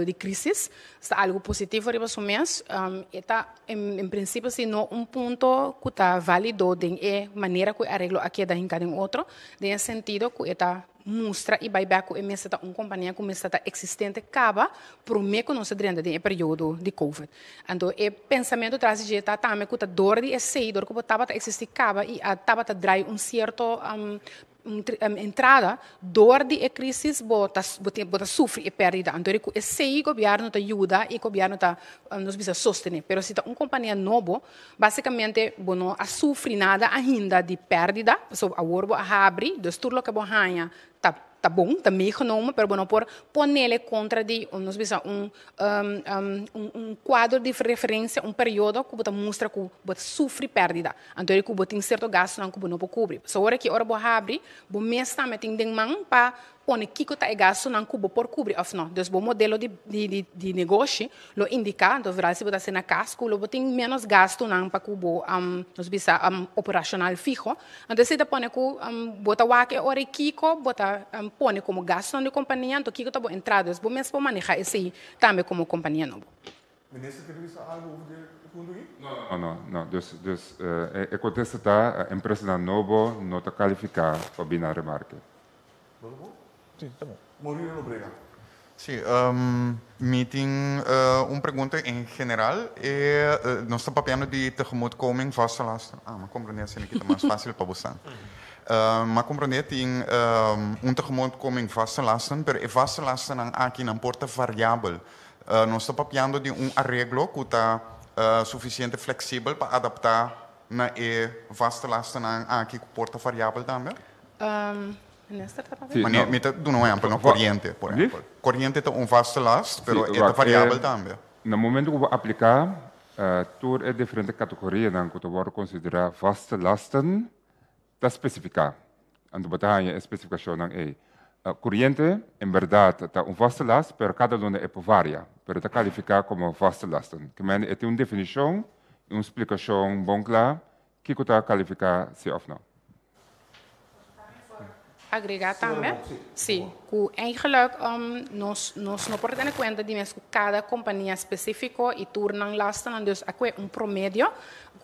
de crise, está algo positivo para o mês. Está em princípio se não ponto que está válido de maneira que arreglo aqui da em cada outro, de sentido que está mostra e vai ver que uma companhia que está existente acaba por meio que nós durante o período de COVID. Então, o pensamento traz de também que a dor de esse dor que estava existir acaba e estava a dar certo entrada, dor de crise, bota sofre e perde. Então, esse governo te ajuda e o governo está nos bisa sostener. Pero se uma companhia nova, basicamente, não sofre nada ainda de perda, so a orbo a abre, dus tudo que bohanha tá bom, tá meegenomen, pero bueno, por ponerle contra de nos bisa quadro de referência, período que bota mostra que bota sofre perda. Então, que bota tem certo gasto não que não pode cobrir. So hora que hora bo abre, bo mês também tem demang para pone que tá gasto não que por cobrir, of não. Dus bo modelo de negócio lo indica, do verá se bota ser na casco, lo tem menos gasto não para cubo nos bisa operacional fijo. Então, se tá pone que bota wake hora kiko, bota pone como gasto de companhia, então kiko tá bo entradas, bo mês para manejar esse também como companhia novo. Minister, quer dizer algo over de fundo aqui? Não. Dus acontece a empresa nova não está qualificada para vir na remarque. Sim, tá bom. Murilo Nobrega. Sí, meeting, pergunta em geral. Nós estamos falando de tegemoetkoming vaste lasten. Maar compreender se aqui mais fácil para você. Maar compreender tem tegemoetkoming vaste lasten, pero vaste lasten aqui na porta variável. Nós estamos falando de arreglo que está suficiente flexível para adaptar na vaste lasten aqui com porta variável também. Sí, maar met doen we amper corriente, por exemplo. Corriente é vaste last, pero é variável também. No momento que we aplicar, tour é diferente categoria dan que we considerar vaste lasten, dat specifica. En de betaling is specificatie dan corriente, en verdad, está un vaste last, pero cada luna es varia, pero está calificada como vaste lasten. Que men, es una definición, una explicación bon clara, que está calificada sí of no. Agregar também, sim, que eigenlijk nós não podemos ter em conta de que cada companhia específica e tornam lasten, dus aqui promédio,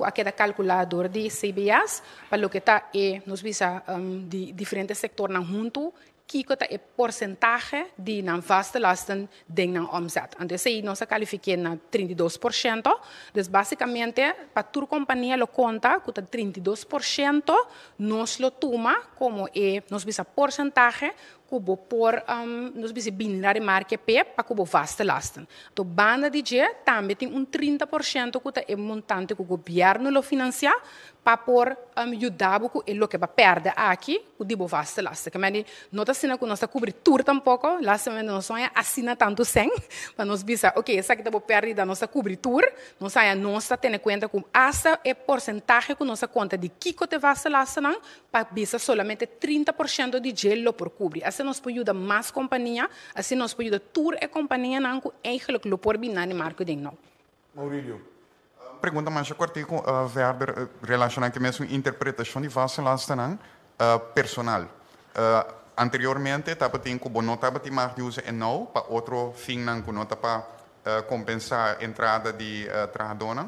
aqui é calculador de CBS, para o que está nós visa de diferentes setores junto, que é porcentagem de não vaste lasten de não omzet. Então, aí nós qualificamos na 32%. Então, basicamente, para toda companhia lo conta, que 32%, nós lo toma como nós visa porcentagem kubo por nós visa binar marca P para kubo vaste lasten. Então, banda de G também tem 30% que é montante que o governo lo financia para por ajudar com o que vai perder aqui, o dibo vaste lasten. Que mas não está sendo que nós cobrir tudo tampouco, lá se nós não assina tanto sem, para nós visa, ok, essa que está perdida nós cobrir tudo, nós está tendo conta com essa é porcentagem que nós conta de que te vaste lasten para visa solamente 30% de gelo por cobrir. Assim nós podemos ajudar mais companhia, assim nós podemos ajudar toda a companhia não que eigenlijk lo por binar de marco de não. Maurílio. Pergunta mais cortico verder relacionado com a interpretação de vaste lasten personal. Anteriormente estava tendo que não estava tendo mais de uso e não para outro fim não que não para compensar a entrada de trabalhadores.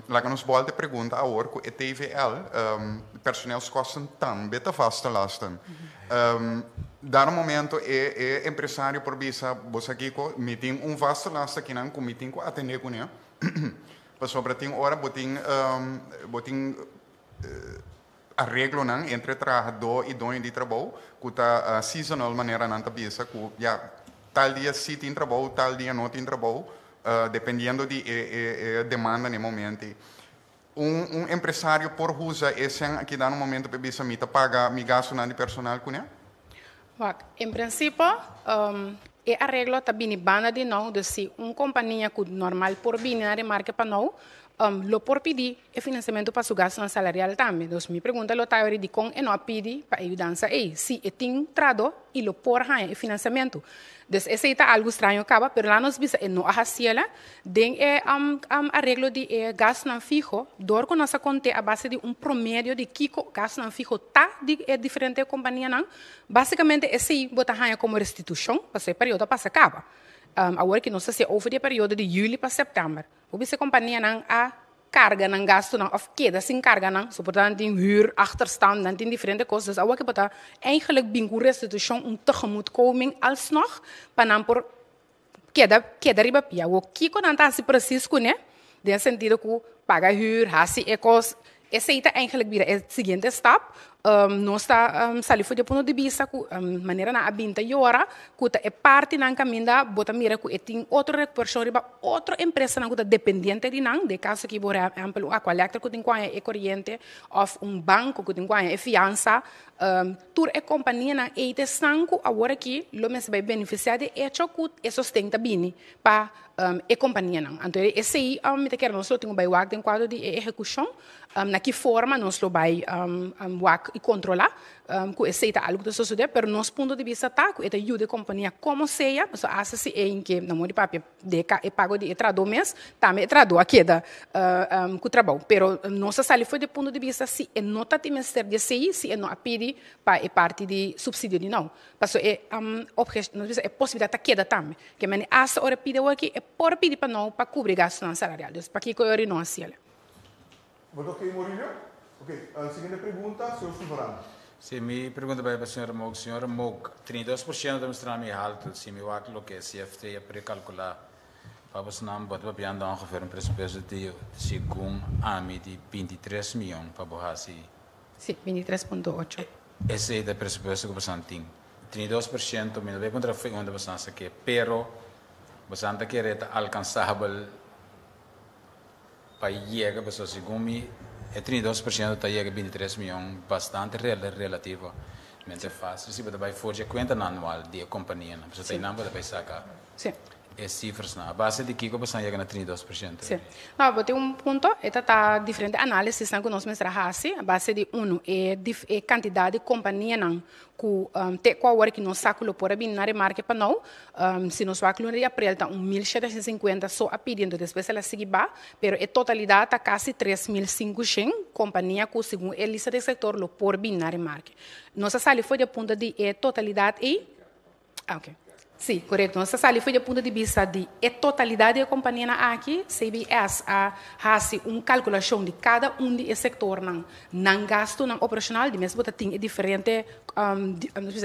Lá que nos volta pergunta agora que a TVL personeelskosten também está vaste lasten. Dar momento é empresário por visa você aqui me tem vaste lasten que não me tem que atender com ele. Mas sobre tem hora botin arreglo não entre trabalhador e dono de trabalho que está seasonal maneira não tá bisa que já tal dia sim tem trabalho tal dia não tem trabalho dependendo de demanda no momento. Empresário por usa esse que dá no momento para bisa me paga me gasto de personal com ele. Em princípio e arreglo também banda de não de se companhia que normal por binar marca para não lo por pedir e financiamento para su gasto salarial também. Então, me pergunta lo tauri de com e não pedir para ajudança se tem trado e lo por e financiamento. Então, esse é algo estranho acaba, pero lá nos bisa e não ahasiela den arreglo de gasto não fijo, dor com nossa conta a base de promédio de que gasto não fijo tá de diferente companhia não. Basicamente esse bota como restituição, para esse período passa acaba. Agora que nós se over de período de julho para setembro. O bisa companhia não a carga não gasto não of queda sem carga não, so portanto tem huur achterstand dan tem diferente coisas. Agora que bota eigenlijk bingo restituição tegemoetkoming alsnog para não por queda riba pia. O que quando tá se preciso com né, de sentido que paga huur, hasi ecos. Esse é eigenlijk weer a seguinte stap. Nós está salindo de ponto de vista que maneira na abinta hora que é parte na caminha bota mira que tem outra recurso riba outra empresa na que dependente de não de caso que por exemplo a coleta que tem com a corrente ou banco que tem com a fiança toda a companhia na eite sanco agora que lo mes vai beneficiar de hecho que sustenta bem para a companhia não. Então esse aí me te quero nós lo tenho vai work em quadro de execução na que forma nós lo vai work e controlar que esse é algo que sucede, pero nosso ponto de vista tá que é ajuda a companhia como seja, mas assim é em que na mão de papel de é pago de trado mês, também trado aqui da que trabalho, pero nossa sala foi de ponto de vista se é nota de ministério de sei se é não a pedir para é parte de subsídio de não, porque é possibilidade tá queda também, que mas essa hora pede aqui é por pedir para não para cobrir gastos salariais, para que eu não assim. Muito ok, Maurílio? Ok, a seguinte pergunta, senhor Silvarano. Sim, minha pergunta vai para a senhora Mouk. Senhora Mouk, 32% da mistura me alto, se me vai lo que é CFT é pré-calcular, para você não botar para andar ongeveer um preço de segundo AMI de 23 milhões para borrar se. Sim, 23,8. Esse é o preço que você tem. 32% me vai contra foi onde você acha que, pero você anda querer alcançável para chegar para o segundo. É 32% está chega a 23 milhões, bastante relativamente fácil. Se você vai fazer conta anual de companhia, você tem nada para sacar. Sim. cifras na. A base de Kiko pasan llega a 32%. Sim. Não, vou ter ponto, está diferente análise que nós mostramos a base de é quantidade de companhia não que qual hora que nós sacamos por abrir na marca para não, se nós sacamos em abril está 1.750 só a pedindo depois ela segue ba, pero a totalidade está quase 3.500 companhia que segundo a lista do setor lo por abrir na marca. Nossa sala foi de ponto de totalidade e ok. Sim, correto. Nossa sala foi do ponto de vista de a totalidade da companhia aqui, CBS faz calculação de cada de setor não gasto não operacional, de mesmo tem diferente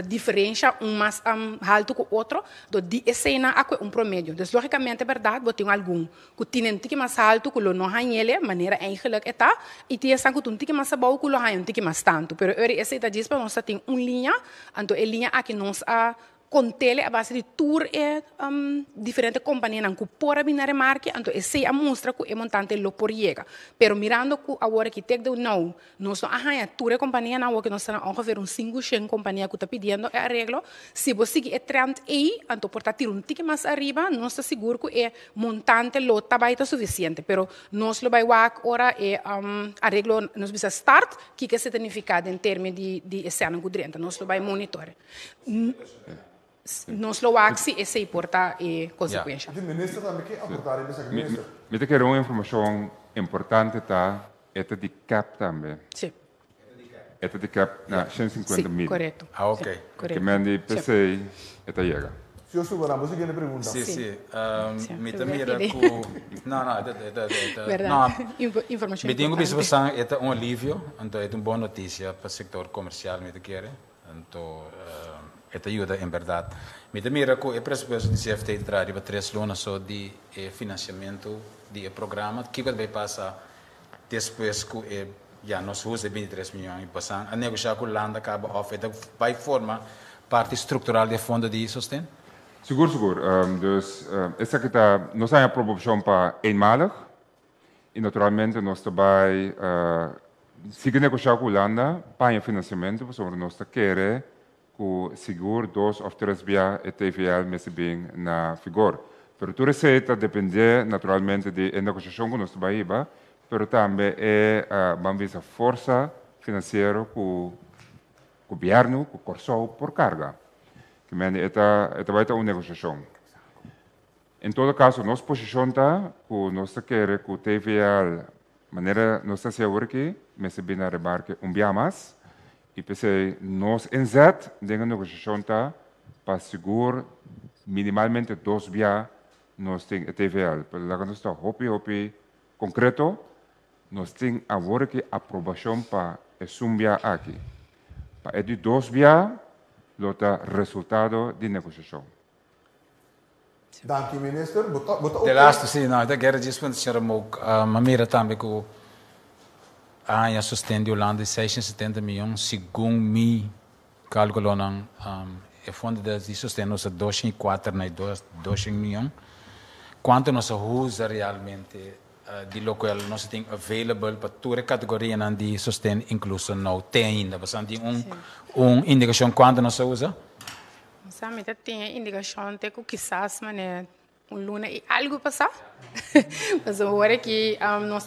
diferença mais alto que o outro, do de cena aqui promédio. Então, logicamente, é verdade, você tem algum que tem mais alto que o não tem ele, maneira eigenlijk está, e tem essa que tem mais bom que o não tem mais tanto. Pero esse está diz para nós tem linha, então a linha aqui nós contele a base de tour diferente companhia que por abrir marca, então esse a mostra que é montante lo por chega. Pero mirando que agora que tem de não, nós a tour companhia não que nós estamos ongeveer 500 companhia que está pedindo arreglo, se você seguir trend aí, então por estar um tique mais arriba, nós está seguro que é montante lo tabaita suficiente, pero nós lo vai wak ora é arreglo nós precisa start, que significa em termos de cena que nós lo vai monitorar. Nós lo axi e se porta consequência. De minister também quer aportar essa minister. Me te quero uma informação importante tá, esta de cap também. Sim. Esta de cap na 150 mil. Correto. Ah, ok. Sim, correto. Que mande PC esta chega. Se eu souber, você quer perguntar? Sim. Me mira com não, informação. Me tenho visto bastante é alívio, então é uma boa notícia para o setor comercial, me quer. Então esta ajuda em verdade. Me mira que o presupuesto do CFT traz 3 lonas só de financiamento de programa que vai passar depois que já nós usamos 23 milhões e passam a negociar com a Holanda acaba vai formar parte estrutural do fundo de sustento. Seguro. Dus essa que está, nós temos a proposição para eenmalig e naturalmente nós também seguir negociar com a Holanda para o financiamento, porque nós queremos que seguro 2 ou 3 via e TVL me bem na vigor. Pero tu receita depende naturalmente de negociação com nós também, pero também vamos a força financeira que o governo, que o Corsou por carga. Que esta vai ter uma negociação. Em todo caso, nossa posição está que nós queremos que o TVL, maneira nós seguro que me bem na rebarque via mais. E pensei, nós inzet de negociação está para segurar minimalmente 2 via nós temos a TVL. Pero lá nós está hopi concreto, nós temos agora que aprovação para esse via aqui. Para esse 2 via, lota resultado de negociação. Dank u, minister. De laatste sim, não, eu quero dizer para a senhora Mouk, mas mira também que a sustento de Holanda 670 milhões, segundo me calculou não, o fundo de sustento nós 204 na 200 milhões. Quanto nós usa realmente de local nós tem available para toda a categoria de sustento incluso não tem ainda, você tem indicação quanto nós usa? Sabe, tem indicação de que quizás mané luna e algo passar. Mas agora que nós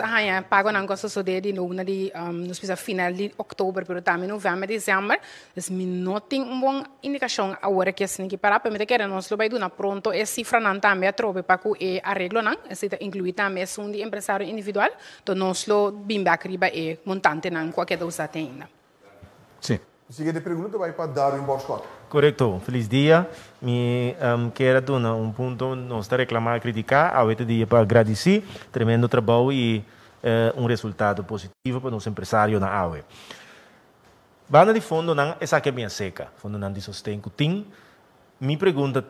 pagam na coisa de novo de nós precisa final de outubro, pero também novembro, dezembro, mas não tem boa indicação agora que assim que para me querer nós lo vai dar pronto é cifra não também a trobe para que arreglo não, esse inclui também um de empresário individual, então nós lo bimba arriba é montante não qualquer coisa tem ainda. Sim. Seguinte pergunta vai para Darwin Borscott. Correcto. Feliz dia. Me quero dar ponto, não está reclamar, criticar, ao dia para agradecer, tremendo trabalho e resultado positivo para os empresários na AUE. Banda de fundo não essa que é bem seca, fundo não de sustento tem. Me pergunta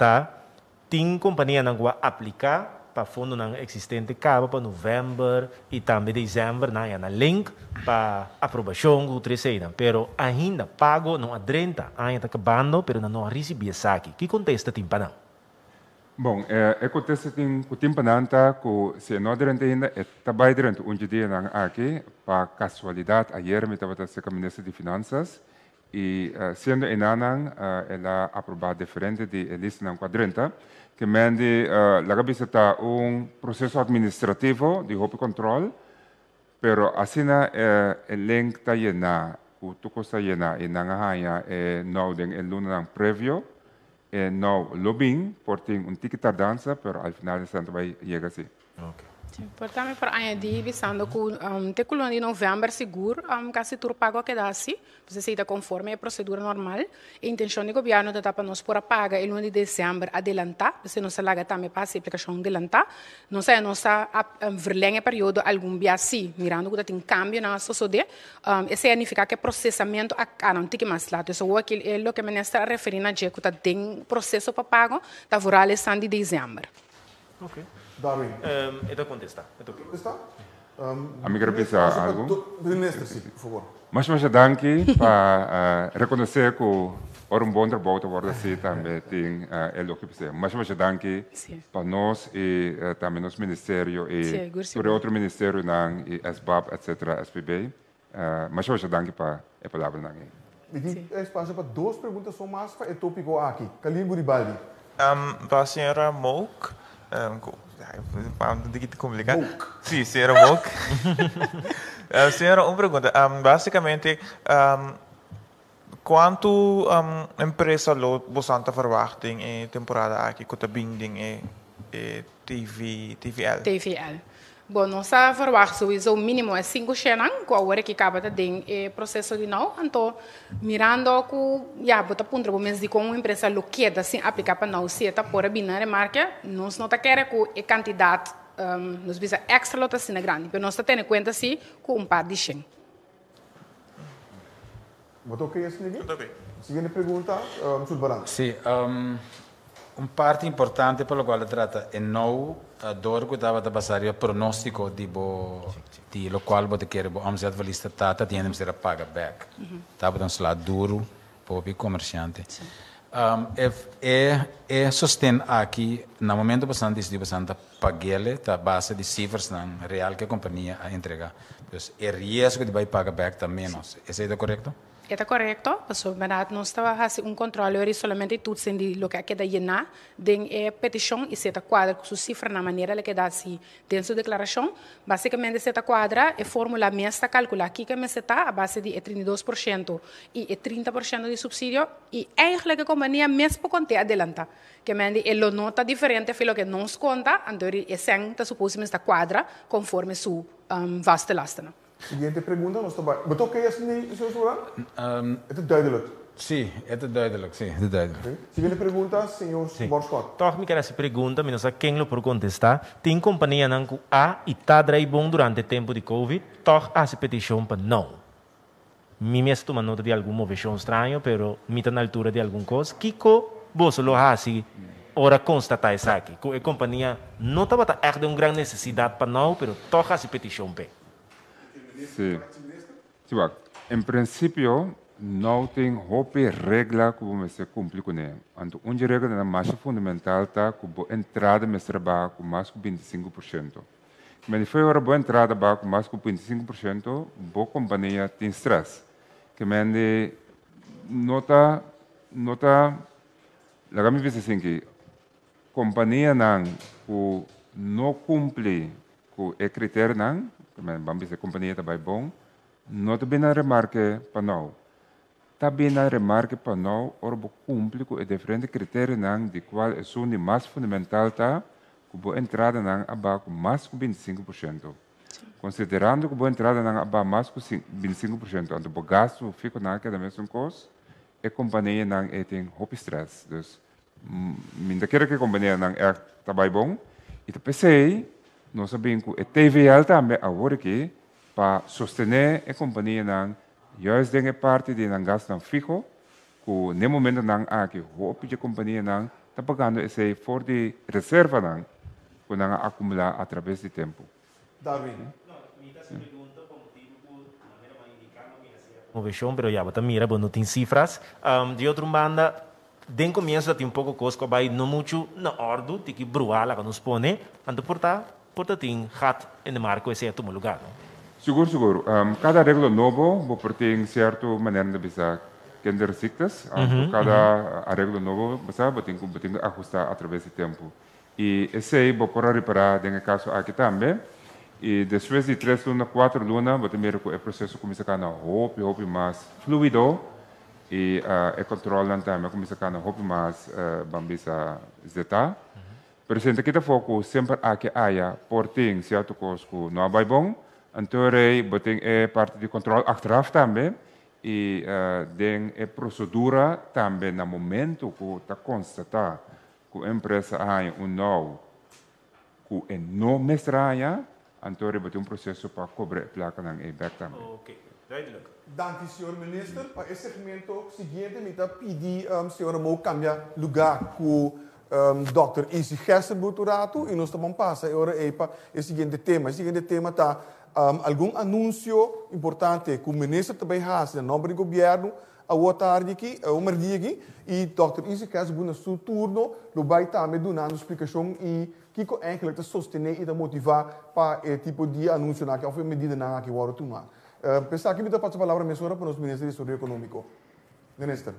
tem companhia não vai aplicar para fundo não existente cabo para novembro e também dezembro na link para aprovação do terceiro, pero ainda pago não adrenta, ainda acabando, pero não recebe essa aqui. Que contesta tem para não? Bom, contesta tem o tempo não tá que se não adrenta ainda também durante dia não aqui para casualidade ayer me estava com o ministro de finanças e sendo enanang ela aprovar diferente de lista ng quadrenta, que mende laga bisita processo administrativo de hopi control, pero asina link tayo na utukos tayo na inangahaya no ding luna ng previo no lobbying porting ticket tardanza, pero al final de santo vai llega assim. Okay. Portanto, para añadir, visando que te coluna de novembro seguro, casi tudo pago que dá assim, você se conforme a procedura normal. A intenção do governo é para nós por paga em 1 de dezembro adelantar, você não se larga também para a aplicação adelantar, não sei não está verlengue período algum dia assim, mirando que tem cambio na sociedade, isso significa que processamento a não tem que mais lá, então o que é o que a ministra referindo a que tem processo para pago, está rural de dezembro. Okay. Darwin. Então contestar. Contestar? Amiga, pensar algo? Minister, sim, por favor. Mas danke para reconhecer que bom trabalho te worden assim também tem o que precisa. Mas danke para nós e também nosso ministério e para outro ministério não e SBAP etc SPB. Mas danke para a palavra não. Tem espaço para duas perguntas só mais para o tópico aqui. Kalimbo Ribaldi. Para a senhora Mouk, um pouquinho complicado. Sim, senhora Mouk. Senhora, uma pergunta. Basicamente, quanto empresa você verwacht em temporada aqui com a binding e TVL? TVL. Bom, nossa verwacht o mínimo é 5 xenang, com a hora que acaba de processo de não, então mirando que já bota ponto para mês de como uma empresa loqueda assim aplicar para não se tá por a binária marca, nós não tá querendo que a quantidade nos visa extra lota assim grande, mas nós tá tendo conta assim com par de xen. Botou que isso ninguém? Seguinte pergunta, Sulbaran. Sim, parte importante pelo qual trata é não door que estava a passar o pronóstico de lo qual você quer o omzet valista tá tinha de ser paga back. Estava então lá duro para o comerciante. Sostén aqui no momento bastante de bastante pagele tá base de cifras não real que a companhia a entregar. Então é risco de vai pagar back também menos. É correto? Está correto, mas não estava fazendo controle solamente tudo sendo lo que queda llenar de petição e seta quadra com sua cifra na maneira que dá assim dentro da declaração. Basicamente seta quadra é fórmula mestra calcular aqui que me está a base de 32% e 30% de subsídio e eigenlijk a companhia mesmo conte adelanta que mende é lo nota diferente a que não se conta, então é sem está suposto esta quadra conforme sua vaste lastena. Seguinte pergunta, nós estamos. Betul que is niet zo zwaar? Het is duidelijk. Sim, é duidelijk, sim, é duidelijk. Seguinte pergunta, senhor Borschot. Toch me quer essa pergunta, mas não quem lo por contestar. Tem companhia não que e tá drai bom durante o tempo de Covid, toch a essa petição para não. Me mesmo toma nota de alguma movição estranho, pero me tá na altura de alguma coisa. Kiko, você lo assim, ora constatar isso aqui. Que a companhia não estava echt de uma grande necessidade para não, pero toch a essa petição para. Sim. Sim, em princípio, não tem hope regra que você cumpre com ele. Então, uma regra na mais fundamental está que a entrada me trabalha com mais que 25%. Mas foi hora boa entrada com mais que 25%, boa companhia tem stress. Que me nota, lá me diz assim que companhia não cumpre com o critério não. Vamos dizer, a companhia está bem bom, não está bem na remarca para nós. Está bem na remarca para nós, ora, cumpre com o diferente critério de qual é o mais fundamental, está, com a entrada abaixo mais de 25%. Considerando que a entrada abaixo mais de 25%, então o gasto fica naquela mesma coisa, a companhia tem hop stress. Então, ainda quero que a companhia está bem bom, e eu pensei, nós sabemos que a TVL também agora que para sostener a companhia não juist denke parte de não gasto fijo que no momento não aqui o a companhia não está pagando esse for de reserva não que não acumular através do tempo. Darwin. Movição, pero já bota mira, não tem cifras. De outra banda, den começo tem pouco coisa que vai não muito na ordem, tem que bruar lá que nos põe, ando porta tem hat no marco esse é o lugar. Seguro. Cada regra novo, tem certa maneira de pensar kinderziektes. Cada arreglo novo, tem que ajustar através do tempo. E esse vai reparar, no caso aqui também. E depois de 3 lunas, 4 lunas, o processo começa a ficar hope mais fluido e o controle também começa a ficar mais bambisa zeta. Pero sempre que foco sempre aqui há porting certo coisa que não vai bom, então tem parte de controle achteraf também e tem a procedura também no momento que está constatar que a empresa há novo que não mestra então tem processo para cobrir a placa ng e-back também. Ok, duidelijk. Dank u, senhor minister. Para esse segmento seguinte, me está pedindo, senhora, mo cambiar lugar com Dr. Isi Gerson Buturato e nós estamos passando agora para o seguinte tema. O seguinte tema está algum anúncio importante que o ministro também faz no nome do governo a tarde aqui, uma dia aqui, e Dr. Isi Gerson no seu turno, vai também dando explicação e que eigenlijk te sostener e te motivar para o tipo de anúncio que ou medida na que vamos tomar. Pensar que me dá a palavra mesora para o ministro do Econômico. Minister.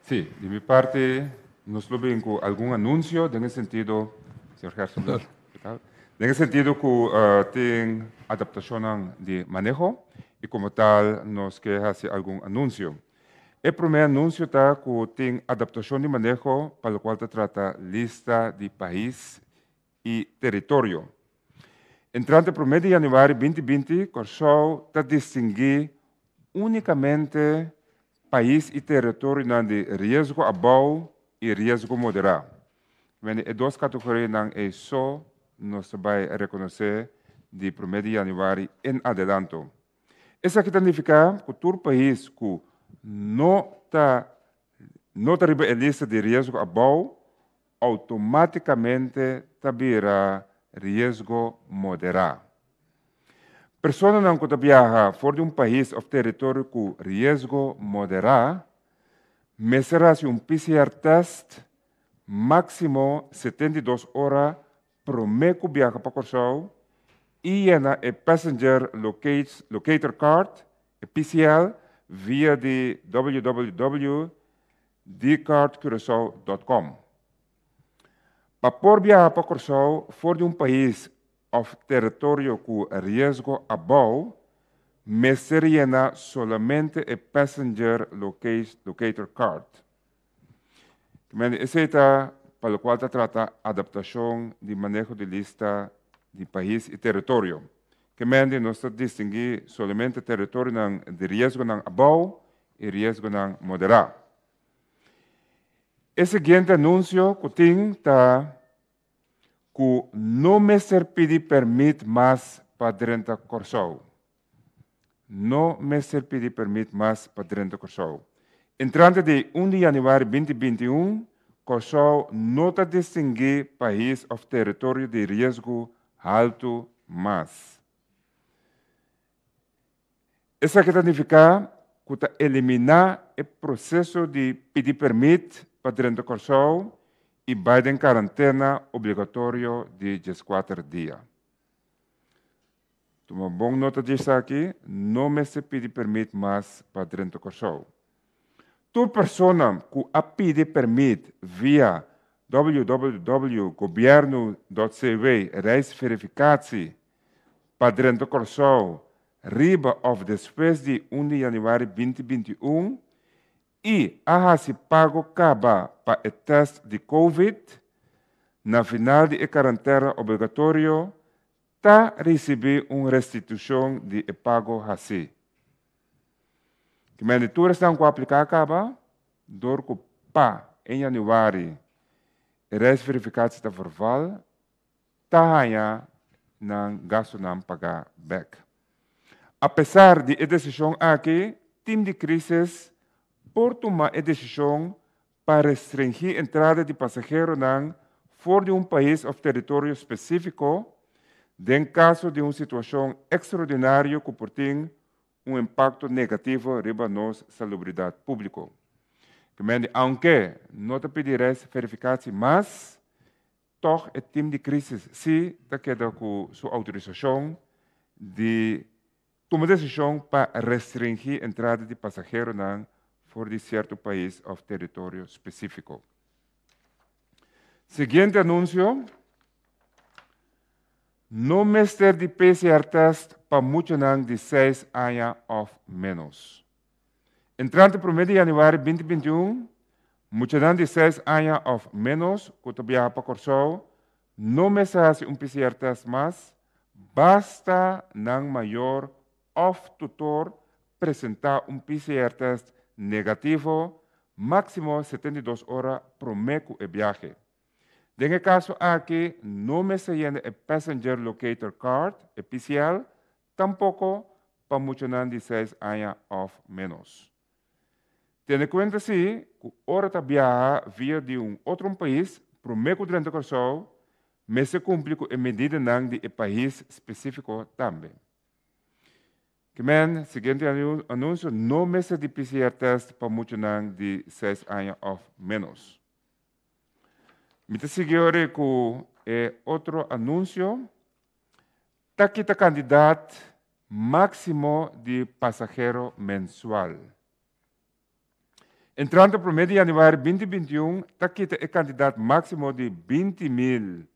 Sim, de minha parte, nós vemos com algum anúncio, nesse sentido, Sr. Gerson, nesse sentido que tem adaptação de manejo e como tal, nós queremos fazer algum anúncio. O primeiro anúncio está que tem adaptação de manejo para o qual se trata lista de país e território. Entrante 1 de janeiro de 2020, Corsol está distinguir unicamente país e território de risco abaixo e risco moderado. As duas categorias não é só nós vai reconhecer de 1 de janeiro em adelanto. Isso aqui significa que todo país que não está na lista de risco abaixo, automaticamente tabira risco moderado. Pessoas não que viaja fora de país ou território com risco moderado, mecerá-se PCR test máximo 72 horas para o viaja para Corsol e a passenger locator card, PCL, via de www.dcardcuracao.com. Para por viajar para Corsol fora de país ou território com risco abaixo, me seria somente a passenger locator card. Esse é para o qual se trata adaptação de manejo de lista de país e território. Que nós distinguir somente território de risco abaixo e risco moderado. O seguinte anúncio que tem está que não me ser pedir permite mais para dentro de Corsol. Não me ser pedir permite mais para dentro de Corsol. Entrante de 1 de janeiro de 2021, Corsol não está distinguir país ou território de risco alto mais. Isso aqui significa que está eliminar o processo de pedir permite para dentro de Corsol e vai em quarentena obrigatório de 14 dias. Toma bom nota disso aqui, não me se pede permite mais para dentro de Corsol. Toda pessoa que a pede permite via www.governo.cv reis verificatie para dentro de Corsol riba of depois de 1 de janeiro de 2021 e a se pago acaba para o teste de COVID na final de quarentena obrigatório está receber uma restituição de pago assim. Que medituras estão com aplicar acaba dor que pa em janeiro reis verificado está forval está ganha na gasto não pagar back. Apesar de a decisão aqui, time de crise por tomar a decisão para restringir a entrada de passageiros fora de país ou território específico, em caso de uma situação extraordinária que tem impacto negativo sobre nossa salubridade pública. Aunque não te pedirá verificação, mas toch o time de crise se queda com sua autorização de tomar decisão para restringir a entrada de passageiros voor die cierto país of territorio específico. Siguiente anuncio. No meter de PCR test para muchos de 6 años of menos. Entrante 1 de januari 2021, muchos de 6 años of menos, que todavía para Corsou, no me hace un PCR test más, basta nang mayor of tutor presentar un PCR test negativo, máximo 72 horas promeco el viaje. En el caso aquí, no me se llena el Passenger Locator Card, el PCR, tampoco para muchos de 6 años of menos. Ten en cuenta si, que ahora viaja via de un otro país, promeco durante el curso, me se cumple con la medida de país específico también. Que men, siguiente anuncio, no me se de PCR test para muchos de 6 años of menos. Me seguiré con otro anuncio. Taquita candidato máximo de pasajero mensual. Entrando para 1 de januari 2021, taquita el candidato máximo de 20.000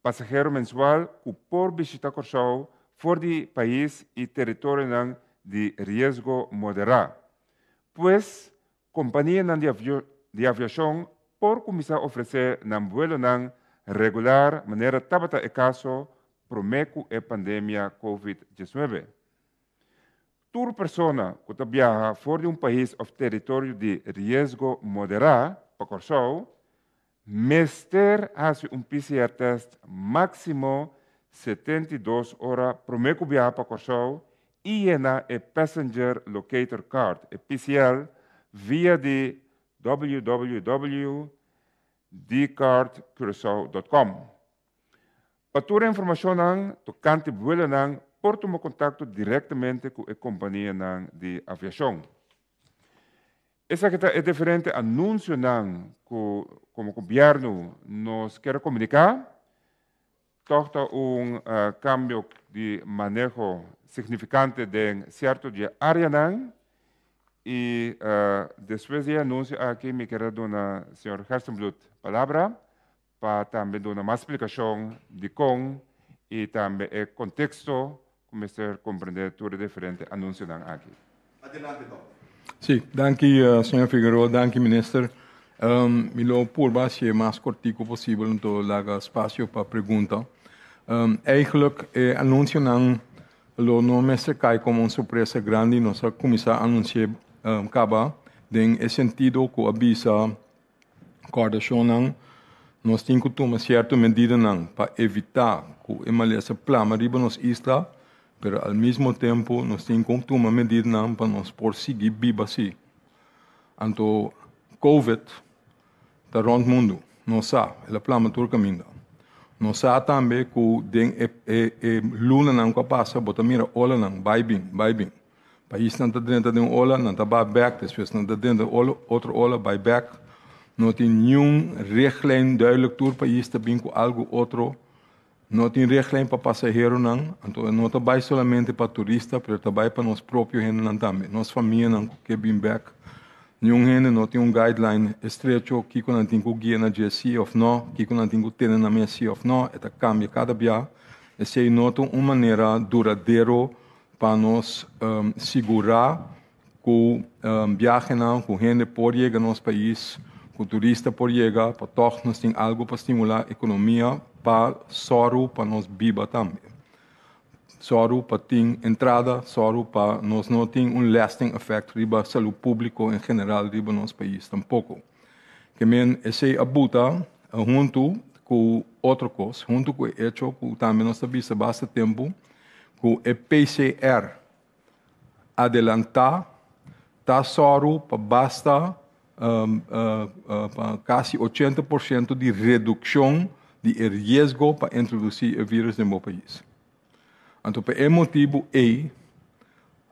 pasajeros mensual que por visitar Corsou for de país y territorio de riesgo moderado. Pues, compañía de aviación por comenzar a ofrecer un vuelo regular, manera tabata el caso, promeco a pandemia COVID-19. Toda persona que viaja fuera de un país o territorio de riesgo moderado, para Corsou, mester hace un PCR test máximo 72 horas, promeco viaja para Corsou y llena el Passenger Locator Card, el PCR, via de www.dcardcuracao.com. Para toda información tocante vuelo por tomar contacto directamente con la compañía de aviación. Esa que es diferente anuncio que como gobierno nos quiere comunicar, todo un cambio de manejo significante de cierto área. Y después de anuncio aquí me quiero dar al señor Hersenblut palabra para también dar más explicación de cómo y también el contexto como se comprender todo diferente anuncio aquí. Adelante, doctor. Sí, danke, señor Figueroa, danke, minister. Me lo purba si es más cortico posible, entonces haga espacio para pregunta. Eigenlijk anuncio lo no me se cae como una sorpresa grande, nos ha comenzado a anunciar acaba en el sentido que avisa coordenación nos tem que tomar cierta medida para evitar que a maleza plama riba nos isla, pero al mismo tiempo nos tem que tomar medida para nos seguir viva assim. Então, COVID está rond mundo, não sabe, ela plama todo caminho. Não sabe também que den luna não passa, bota mira ola não, vai bem. País não está dentro de uma ola, não está back, depois não está dentro de outra ola, vai back. Não tem nenhum richtlijn duidelijk door país está bem com algo outro. Não tem richtlijn para passageiro não. Então não está bem somente para turista, mas está bem para nós próprios gente não também. Nossa família não que bem back. Nenhum gente não tem guideline estreito que não tem que guiar na GC ou não, que não tem que ter na Messi ou não. Eta cambia cada dia. Essa é uma maneira duradoura para nós segurar que viagem não, que gente pode chegar no nosso país, que o turista pode chegar, para todos nós tem algo para estimular a economia, para soro para nós viva também. Soro para ter entrada, soro para nós não ter lasting effect riba a saúde pública em geral riba nosso país tampouco. Que men esse abuta junto com outra coisa, junto com o hecho que também nós sabemos bastante tempo que o PCR adelantar tá soro para basta para quase 80% de redução de risco para introduzir o vírus no meu país. Então, por esse motivo,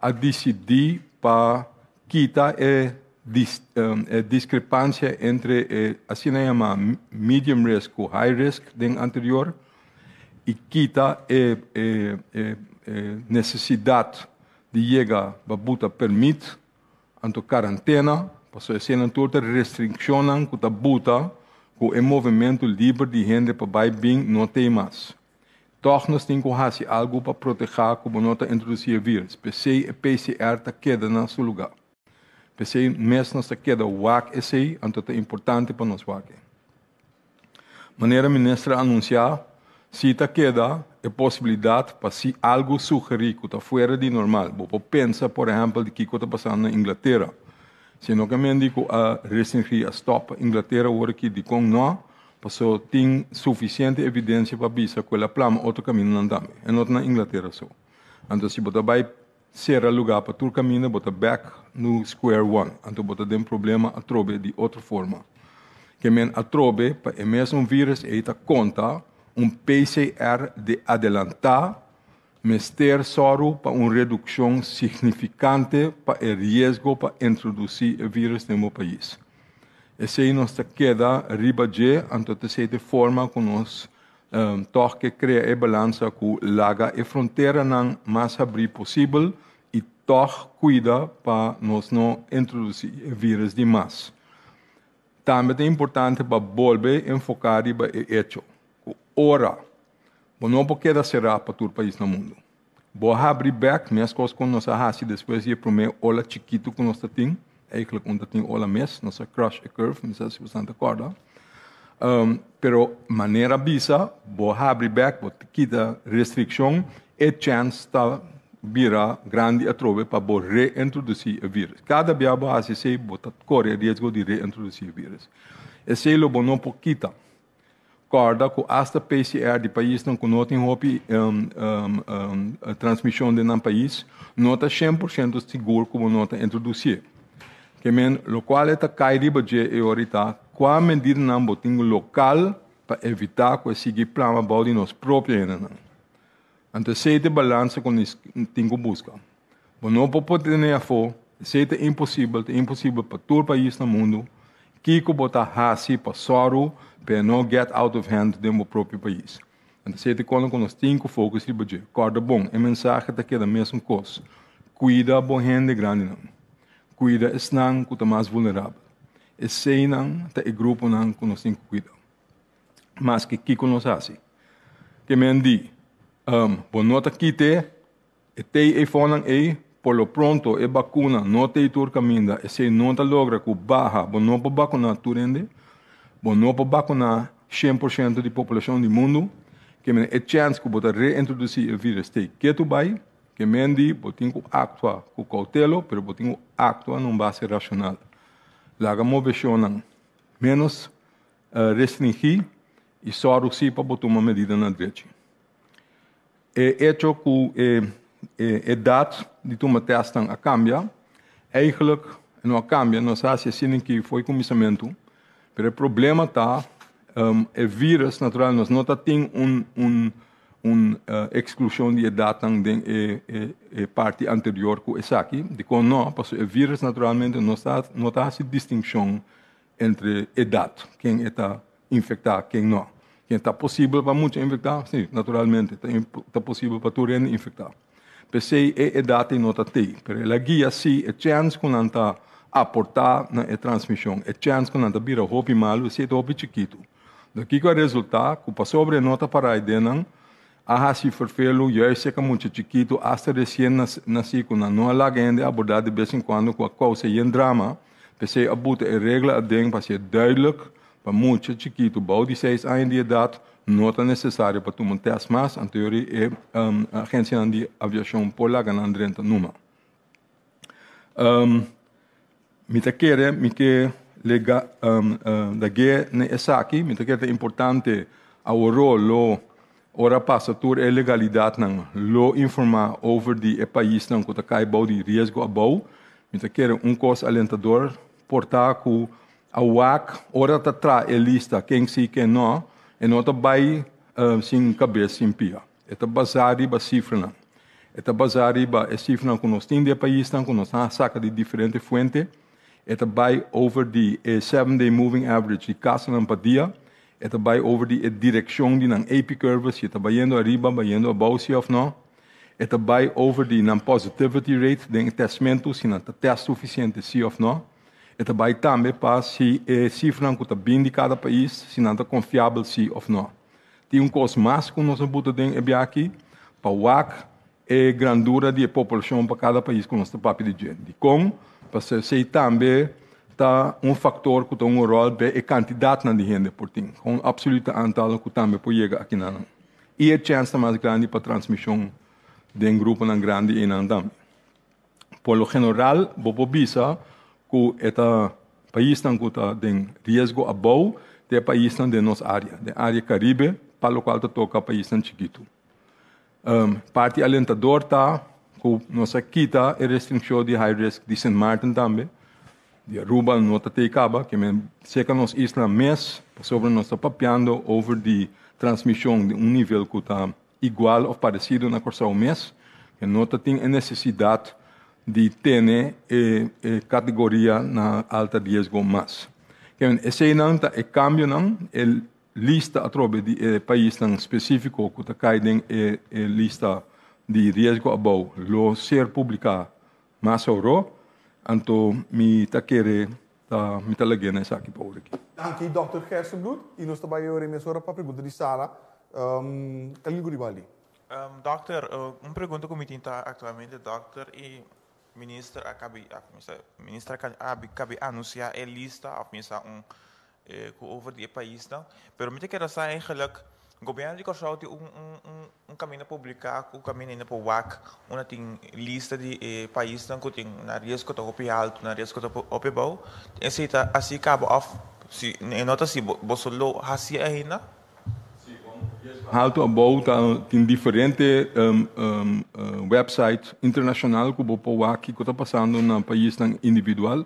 a decidir para quitar a discrepância entre assim chamada medium risk ou high risk do anterior e quitar a necessidade de chegar para botar permite, então quarentena Porque se não toda restrição que tá buta, que o movimento livre de gente para vai bem não tem mais. Toch nós temos que fazer algo para proteger como não está introduzir vírus. PC e PCR está queda no seu lugar. PC mesmo está queda o WAC esse, então é importante para nós WAC. Maneira ministra anunciar, se está queda, é possibilidade para se algo sugerir que está fora de normal. Vou pensar, por exemplo, de que está passando na Inglaterra. Se não que digo a restringir a stop Inglaterra agora aqui de com não, porque tem suficiente evidência para dizer que ela plama outro caminho não dá. É não na Inglaterra só. Então se você vai ser lugar para todo caminho, você back no square one. Então você tem problema a trobe de outra forma. Que a trobe para o mesmo vírus está conta PCR de adelantar, mas ter soro para uma redução significante para o risco para introduzir o vírus no país. Esse aí nos queda riba de, então de forma que nós toch que cria a balança que laga e fronteira não mais abrir possível e toch cuida para nós não introduzir o vírus demais. Também é importante para volver a enfocar em o hecho. Ora, não pode quedar será para todo o país no mundo. Vou abrir back, minhas coisas com nós arrastam depois de primeiro ola chiquito que nós temos. Eigenlijk omdat tem ola mes, nossa crash e curve, não sei se você está acorda. Pero maneira bisa, vou abrir back, vou quitar restrição, e chance está vira grande a trove para vou reintroduzir o vírus. Cada dia vou assistir, vou correr risco de reintroduzir o vírus. Esse é o não pode quitar. Corda que hasta PCR de país não tem a transmissão de um país, não está 100% seguro como não está introduzir. Que o qual está caído de ahorita, qual medida não botem local para evitar que siga plama de nós próprios. Então, se é balança que nós temos que buscar. Não pode ter a fo, se é impossível para todo o país no mundo, que botar hasi para soro, para não get out of hand do próprio país. Então, se é quando nós temos que focar em budget. Corda bom, a mensagem está aqui da mesma coisa. Cuida a boa gente grande não. Cuida es nang que está mais vulnerável. Esse nang tá o grupo nang que nós temos que cuidar. Mas que nós assim. Que me andi, bom nota quite, e fonan por lo pronto e vacuna não tem tur caminho, esse não tá logra que barra, bom não para vacunar turende, bom não para vacunar 100% da população do mundo, que me é chance que botar reintroduzir o vírus tem que tu vai. Que mendi, botinho que actuar com cautela, pero botinho actuar num base racional. Laga moveção menos restringir e só russi para botar uma medida na direita. É hecho que a data de tomar teste a cambia, eigenlijk não cambia, nós assim que foi começamento, pero o problema está, o vírus natural nós não tem exclusão de data de parte anterior que essa aqui, de como não, porque o vírus naturalmente não está essa distinção entre idade, quem está infectado, quem não. Quem está possível para muitos infectar, sim, naturalmente, está possível para todo mundo infectar. Pensei é idade não está tem, mas a guia sim, é chance que não está aportar na transmissão, é chance que não está vira roupa malo, se é roupa chiquito. Daqui que o resultado, que passou sobre nota para a ideia, a se vervelo, juist que muito chiquito, hasta recém nascido, não há ainda abordado de vez em quando com a causa e drama, pensei a botar a regra a dentro para ser duidelijk, para muito chiquito, bouw de 6 anos de idade, não é necessário para tomar teste mais, em teoria, a agência de aviação por lá ganhando renta numa. Me quer lega da guerra nessa aqui, me quer importante ao rolo ora passa toda a legalidade não lo informar over de país não que está cai bau de risco a bau, me quer coisa alentador portar que a WAC ora está tra a lista quem sim quem não e não está vai sem cabeça sem pia. Está baseado ba cifra não. Está baseado ba a cifra não que nós temos de país não que nós saca de diferentes fontes. Está vai over de 7-day moving average de casos não para dia. Está vai over de direção de não AP curve se está vai indo arriba, vai indo abaixo ou não. Está vai over de não positivity rate de testamento se não está teste suficiente se ou não. Esta vai também para se cifra que está bem de cada país, se não está confiável se ou não. Tem custo mais que nós botamos aqui, para o e grandura da população para cada país que nós está papel de gente. Como, para ser também tá fator que tem rol de quantidade de gente por tem, com absoluto antal que também pode chegar aqui na. E a chance mais grande para transmissão de grupo grande e não também. Por lo general, vou bisa que este país que está em risco abou de país de nossa área, de área Caribe, para o qual toca país chiquito. Parte alentador está que nossa quita a restrição de high risk de Saint Martin também, de Aruba, nota Teicaba, que sei que nós isla mês, sobre nós está papeando over de transmissão de nível que está igual ou parecido na corção mês, que nota tem a necessidade de ter categoria na alta risco mais. Esse não está o cambio não, lista através de país específico que está caindo lista de risco above, lo ser publicado mais euro, então me está querendo me está lagando essa aqui para aqui. Dank u, Dr. Gersenbloed. E nós também iremos agora para a pergunta de Sara. Kalin Guribali. Doctor, uma pergunta que me tem atualmente, doctor, e ministro acaba anunciar a lista, over die país, não? Pero me quero saber eigenlijk, o governo de Kosovo tem caminho publicar, caminho ainda para o WAC, uma tem lista de países que tem na risco de op alto, na risco de op bom, esse tá assim acaba off, se nota se Bolsonaro assim ainda. Alto abou tem diferente website internacional que o WAC que está passando na país individual.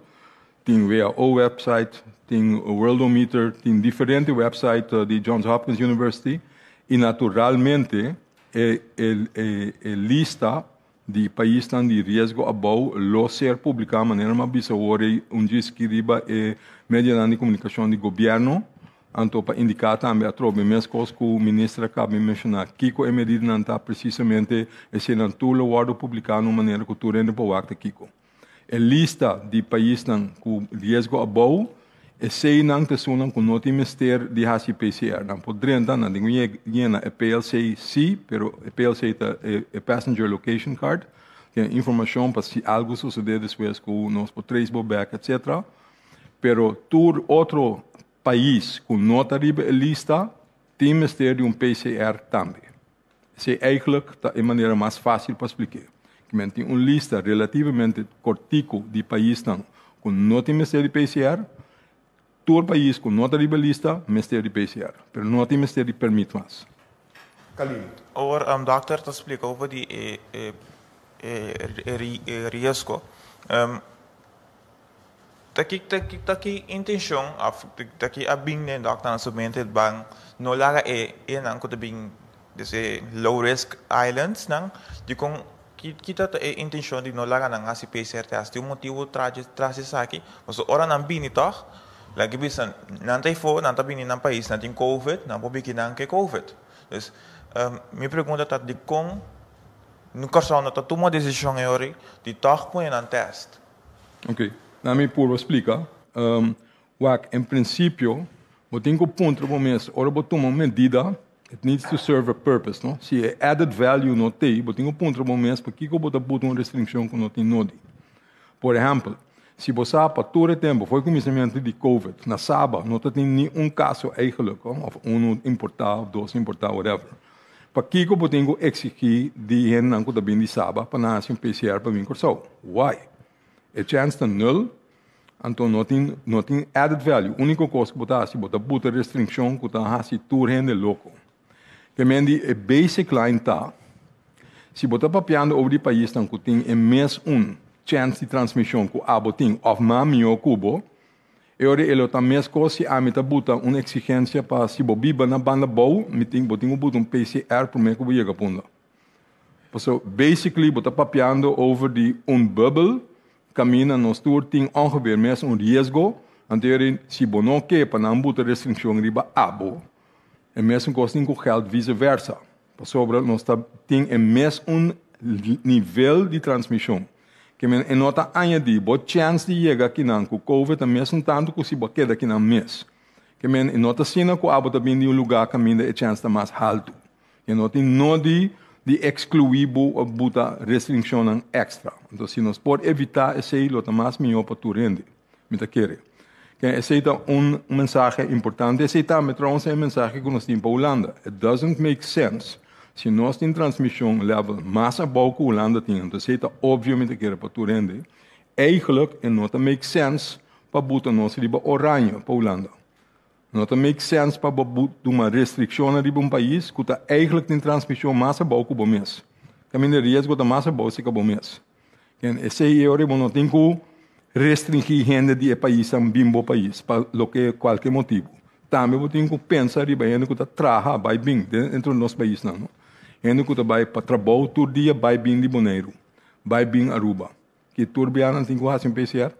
Tem WHO website, tem Worldometer, tem diferente website de Johns Hopkins University e naturalmente lista de países de risco abou lo ser publicada de maneira mais bizarra onde que riba média de comunicação de governo anto para indicar também a trobe mesmo coisa que o ministro acaba de mencionar Kiko é medida não está precisamente esse não tudo o guardo publicado de maneira que tu rende para o acta Kiko. A lista de países com risco abou é sei não te sunan com não tem mistério de hasi PCR não poderia não digo a PLC sim, pero a PLC é passenger location card tem informação para se algo suceder depois com nós por trace back etc. Pero tur outro país com nota riba a lista tem mistério de PCR também. Isso é eigenlijk a maneira mais fácil para explicar. Que tem uma lista relativamente cortico de países com não tem mistério de PCR, todo país com nota de lista, mistério de PCR, mas não tem mistério de permite mais. Kalin. Over doctor te explica over die risco. Taki intention of taki abing ne doctor na submente bang no laga nang ko tabing desse low risk islands nang di kung kita intention di no laga nang asi PCR test di motivo traje saki mas ora nang bini toch lagi bisa nanti nanta bini nang país nanti COVID nang pobiki nang ke COVID. Dus me pergunta tá de com no corso na toma decisão ori di toch põe nang test. Ok. Na minha pura explica, em princípio, eu tenho que ponto para mês, ora eu tomo uma medida, it needs to serve a purpose, não? Se é added value não tem, eu tenho que ponto para mês, porque eu vou botar uma restrição que não tem nada. Por exemplo, se você para todo o tempo foi começamento de COVID, na Saba não tem nenhum caso eigenlijk, of importado, dois importado, whatever. Para que eu tenho que exigir de gente não que bem de Saba para nascer um PCR para mim corso? Why? A chance de nul, então não tem added value. A única coisa que você bota restrição que está assim tudo rende louco. Que mendi a basic line tá. Se você papiando over o país que tem mais chance de transmissão que abo tem of mami ou cubo, ele tá mais coisa se a meta bota uma exigência para se bobiba na banda boa, me tem botar PCR para me que chega punda. So basically você papiando over de bubble caminha nós todos tem ongeveer mesmo risco, então se você não quer para não botar restrição riba abo, é mesmo coisa com geld vice versa. Sobre nós tem mesmo nível de transmissão Que men enota añadir, bo chance de llegar aqui não com COVID também é tanto que se boqueda aqui não mês. Que men enota sina com abo também de lugar caminho é chance da mais alto. Enota não de excluir bo buta restrição extra. Então se nós pode evitar esse lo mais melhor para tu rende. Me tá querer. Que esse é mensagem importante. Esse também trouxe mensagem que nós temos para Holanda. It doesn't make sense. Se nós temos transmissão level mais abaixo que a Holanda tem, então é obviamente que era para tu rende. Eigenlijk, en not make sense para botar nós riba oranje para Holanda. Not make sense para botar uma restrição riba país que tá eigenlijk tem transmissão mais abaixo que o mês. Caminho de risco tá mais abaixo que o mês. Esse é o que não tem que restringir gente de país a bimbo país para qualquer motivo. Também eu tenho que pensar riba gente que tá trabalha vai bem dentro do nosso país não. Gente que vai para trabalho todo dia vai bem de Bonaire, vai bem Aruba. Que turbiana tem que fazer PCR?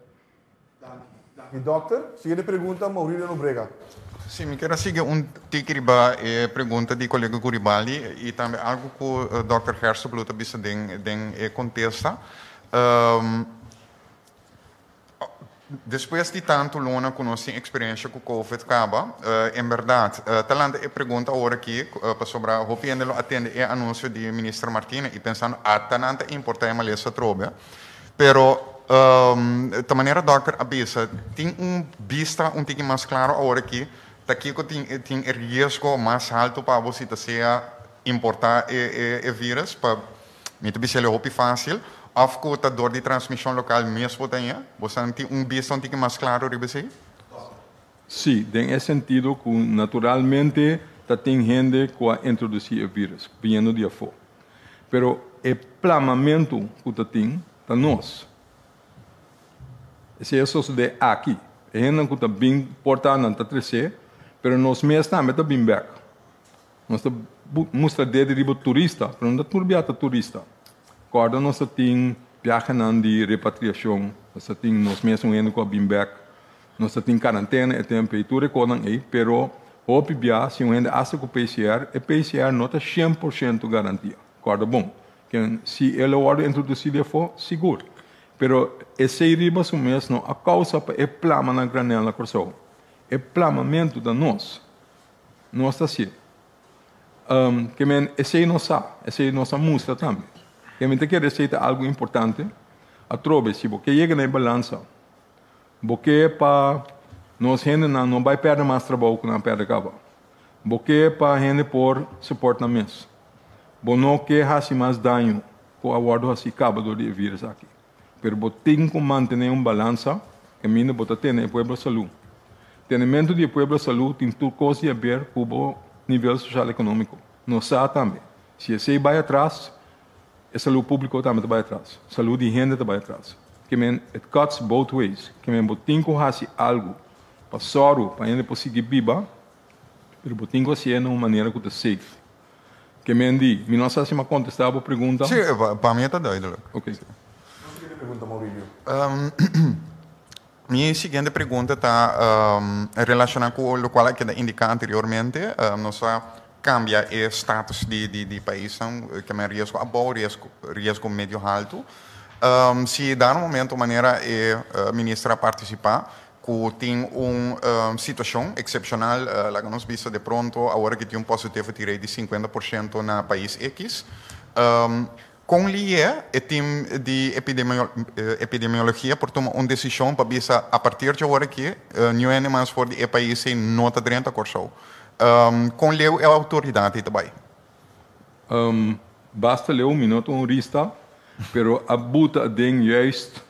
Doctor, seguinte pergunta, Maurílio Nobrega. Sim, me quero seguir tikiriba pergunta de colega Guribali e também algo que o Dr. Herzog luta bisa den contesta. Depois de tanto luna conosco experiência com o COVID acaba, em verdade, talante é pergunta agora aqui sobre a opinião atende é anúncio de ministro Martínez e pensando tanto importante uma lei trobe, pero de maneira doctor avisa tem vista pouco mais claro agora aqui daqui que tem risco mais alto para você seja importar o vírus para me te bisa é fácil. Of que a dor de transmissão local mesmo tem, você tem vista um pouco mais claro, Ribesi? Sim, tem esse sentido que naturalmente tem gente que introduzir o vírus, vindo de fora. Pero o planamento que tem, está nós. Esse é só de aqui. É gente que está bem portado na TTC, pero nós mesmos também está bem back. Nós mostra de turista, pero não está turista. Corda nós temos viagem de repatriação, nós temos nós mesmos indo com a BIMBEC, nós temos quarentena e temperatura recordam aí, pero o PBA se ainda acha com o PCR não está 100% garantia. Corda bom, que se ele vai introduzir de for seguro, pero esse riba são mesmo a causa para o plama na granela corção, o plamamento da nós está assim, que men esse nossa mostra também. Que a gente quer receita algo importante, a trobe se você chega na balança, você para nós gente não vai perder mais trabalho que não perde acaba, você para gente por suporte na mesa, você não quer fazer mais dano com a guarda assim acaba do vírus aqui, pero você tem que manter balança que minha você tem no pueblo saúde, tenimento de pueblo saúde tem tudo coisa a ver com o nível social econômico, não sabe também, se você vai atrás a saúde pública também vai atrás, saúde de gente também vai atrás. Que men it cuts both ways. Que men botin ko hasi algo para soro, para gente conseguir viver, pero botin ko assim de uma maneira que é safe. Que men di, me não sei se me contestar a pergunta. Sim, para mim está duidelijk. Ok. Pergunta, Maurílio. Minha seguinte pergunta está relacionada com o qual que indicar anteriormente, nossa cambia o status de país, que é risco abaixo, risco médio alto. Se dá um momento maneira a ministra participar, que tem uma situação excepcional, lá que nós vimos de pronto, agora que tem positivo de 50% na país X, com LIE, o time de epidemiologia por tomar uma decisão para ver a partir de agora que não é mais for de país nota 30 corso. Com leu é a autoridade também. Basta ler minuto rista, pero a buta den juist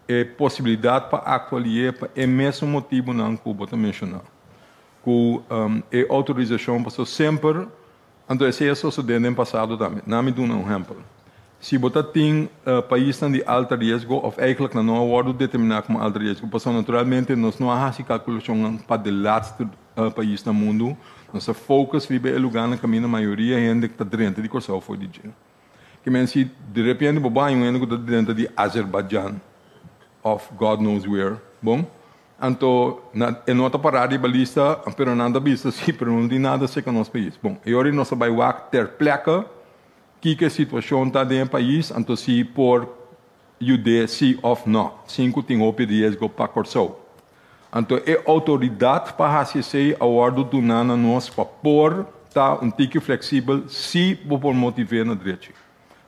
a possibilidade para atualizar para o mesmo motivo não que eu mencionar. Que a autorização passou sempre, então esse é sucedendo no passado também. Não me dá exemplo. Se você tem país de alto risco, ou eigenlijk não é determinado como alto risco, porque naturalmente nós não há calculação para o laatste país do mundo, nossa focus é o lugar na caminho a maioria gente que está dentro de Kosovo foi de gente. Que men se de repente bobai um que está dentro de Azerbaijão, of God knows where, bom? Então, é nota parada de balista, pero nada vista sim, pero não tem nada seca no nosso país. Bom, e agora nós vamos ter placa que a situação está dentro do país, então se por jude sim of não. 5 tem hope riesgo para corso. Então, é autoridade para fazer a ordem do nana nós para pôr tá tique flexível se por motivar na direita.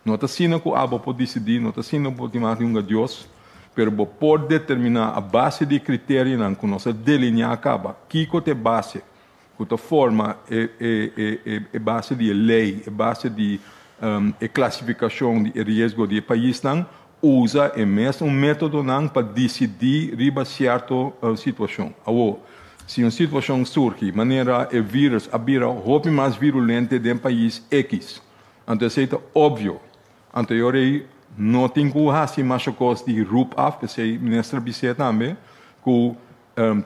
Não está sendo que a pode decidir, não está sendo que pode mais um Deus, pero por determinar a base de critérios não que nós delinear acaba, que é base, que a forma é base de lei, é base de classificação de risco de país não usa mesmo método não para decidir riba certa situação. Se uma situação surge, maneira é vírus a vira roupa mais virulenta de um país X, então é óbvio. Anteriormente, não tem que fazer mais coisas de rup af, porque o ministro disse também que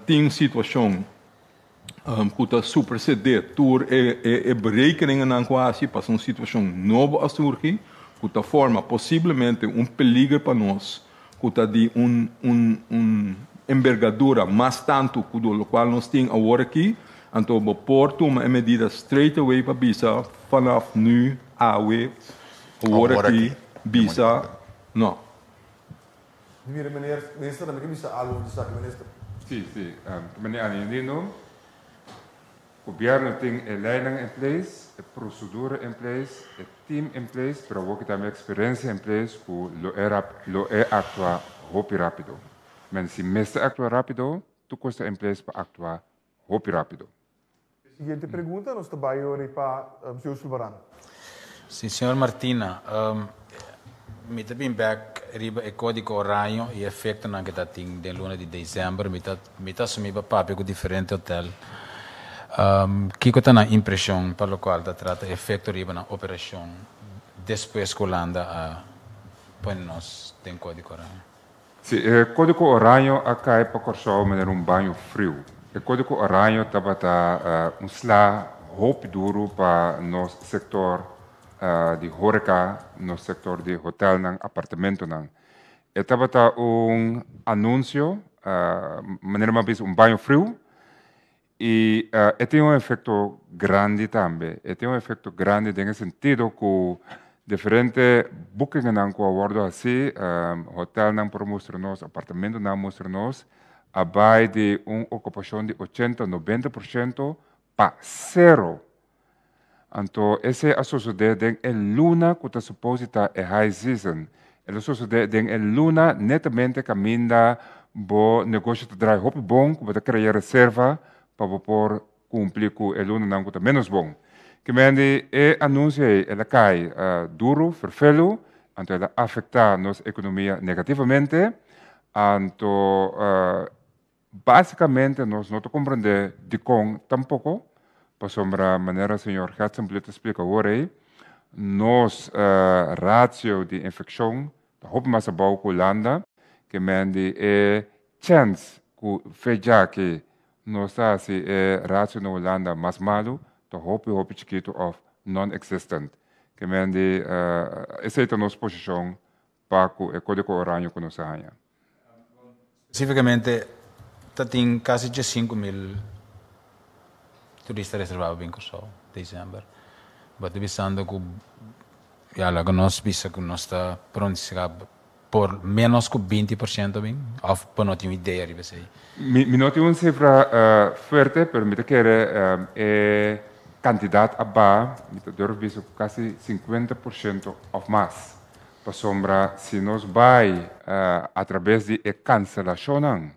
tem situação que está superceder, tur berekeningen não quase para uma situação nova a surgir, que está forma possivelmente peligro para nós, que está de envergadura mais tanto que do qual nós temos agora aqui, então por tomar medidas straight away para bisa vanaf nu awe agora aqui bisa não. Meneer minister, dan bisa algo de zaken minister. Sim, sim. Meneer Angelino, o governo tem a leiding em place, a procedura em place, a team em place, para o que também a experiência em place, que lo é actuar rápido. Mas se mestre actuar rápido, tu custa em place para actuar rápido. Seguinte pergunta, nós trabalhamos para o senhor Silvarano. Sim, senhor Martina, me também back riba e código horário e efeito na que tem de luna de dezembro, me tá assumir para papel com diferente hotel. Que que tá na impressão para o qual tá trata efeito riba na operação depois que Holanda a põe nós tem código horário. Sim, o código horário acá é para correr maneira banho frio. O código horário estava slá roupa duro para nosso setor de horeca, no setor de hotel, nang apartamento. Estava anúncio, maneira mais banho frio, e tem efeito grande também. Tem efeito grande no sentido que diferente booking nang ko abordo assim, hotel nang por mostrar-nos, apartamento nang mostrar-nos, abai de ocupação de 80-90% para zero. Então, esse é suceder em luna que está suposta é high season. Ele suceder em luna netamente caminha bo negócio de drive hop bom, que vai criar reserva para poder cumprir com a luna não que está menos bom. Que mende é anúncio ela cai duro, verfelo, então ela afeta nossa economia negativamente. Então, basicamente nós não compreendemos de com tampouco. Para sombra maneira, senhor Hatzenblit explica agora, nos ratio de infecção, da roupa mais bom que Holanda, que mende é chance que veja que nós assim é ratio na Holanda mais malo, da roupa chiquito of non-existent, que mende essa é a nossa posição para o código horário que nós temos. Especificamente, tem quase 5.000 turistas reservados bem com sol, dezembro. Mas pensando que já lá que nós pensamos que nós está pronto a chegar por menos que 20% bem, ou para não ter uma ideia de você. Me não tem uma cifra forte, mas me quer é quantidade abaixo, me devo dizer quase 50% ou mais. Para sombra, se nós vai através de cancelação,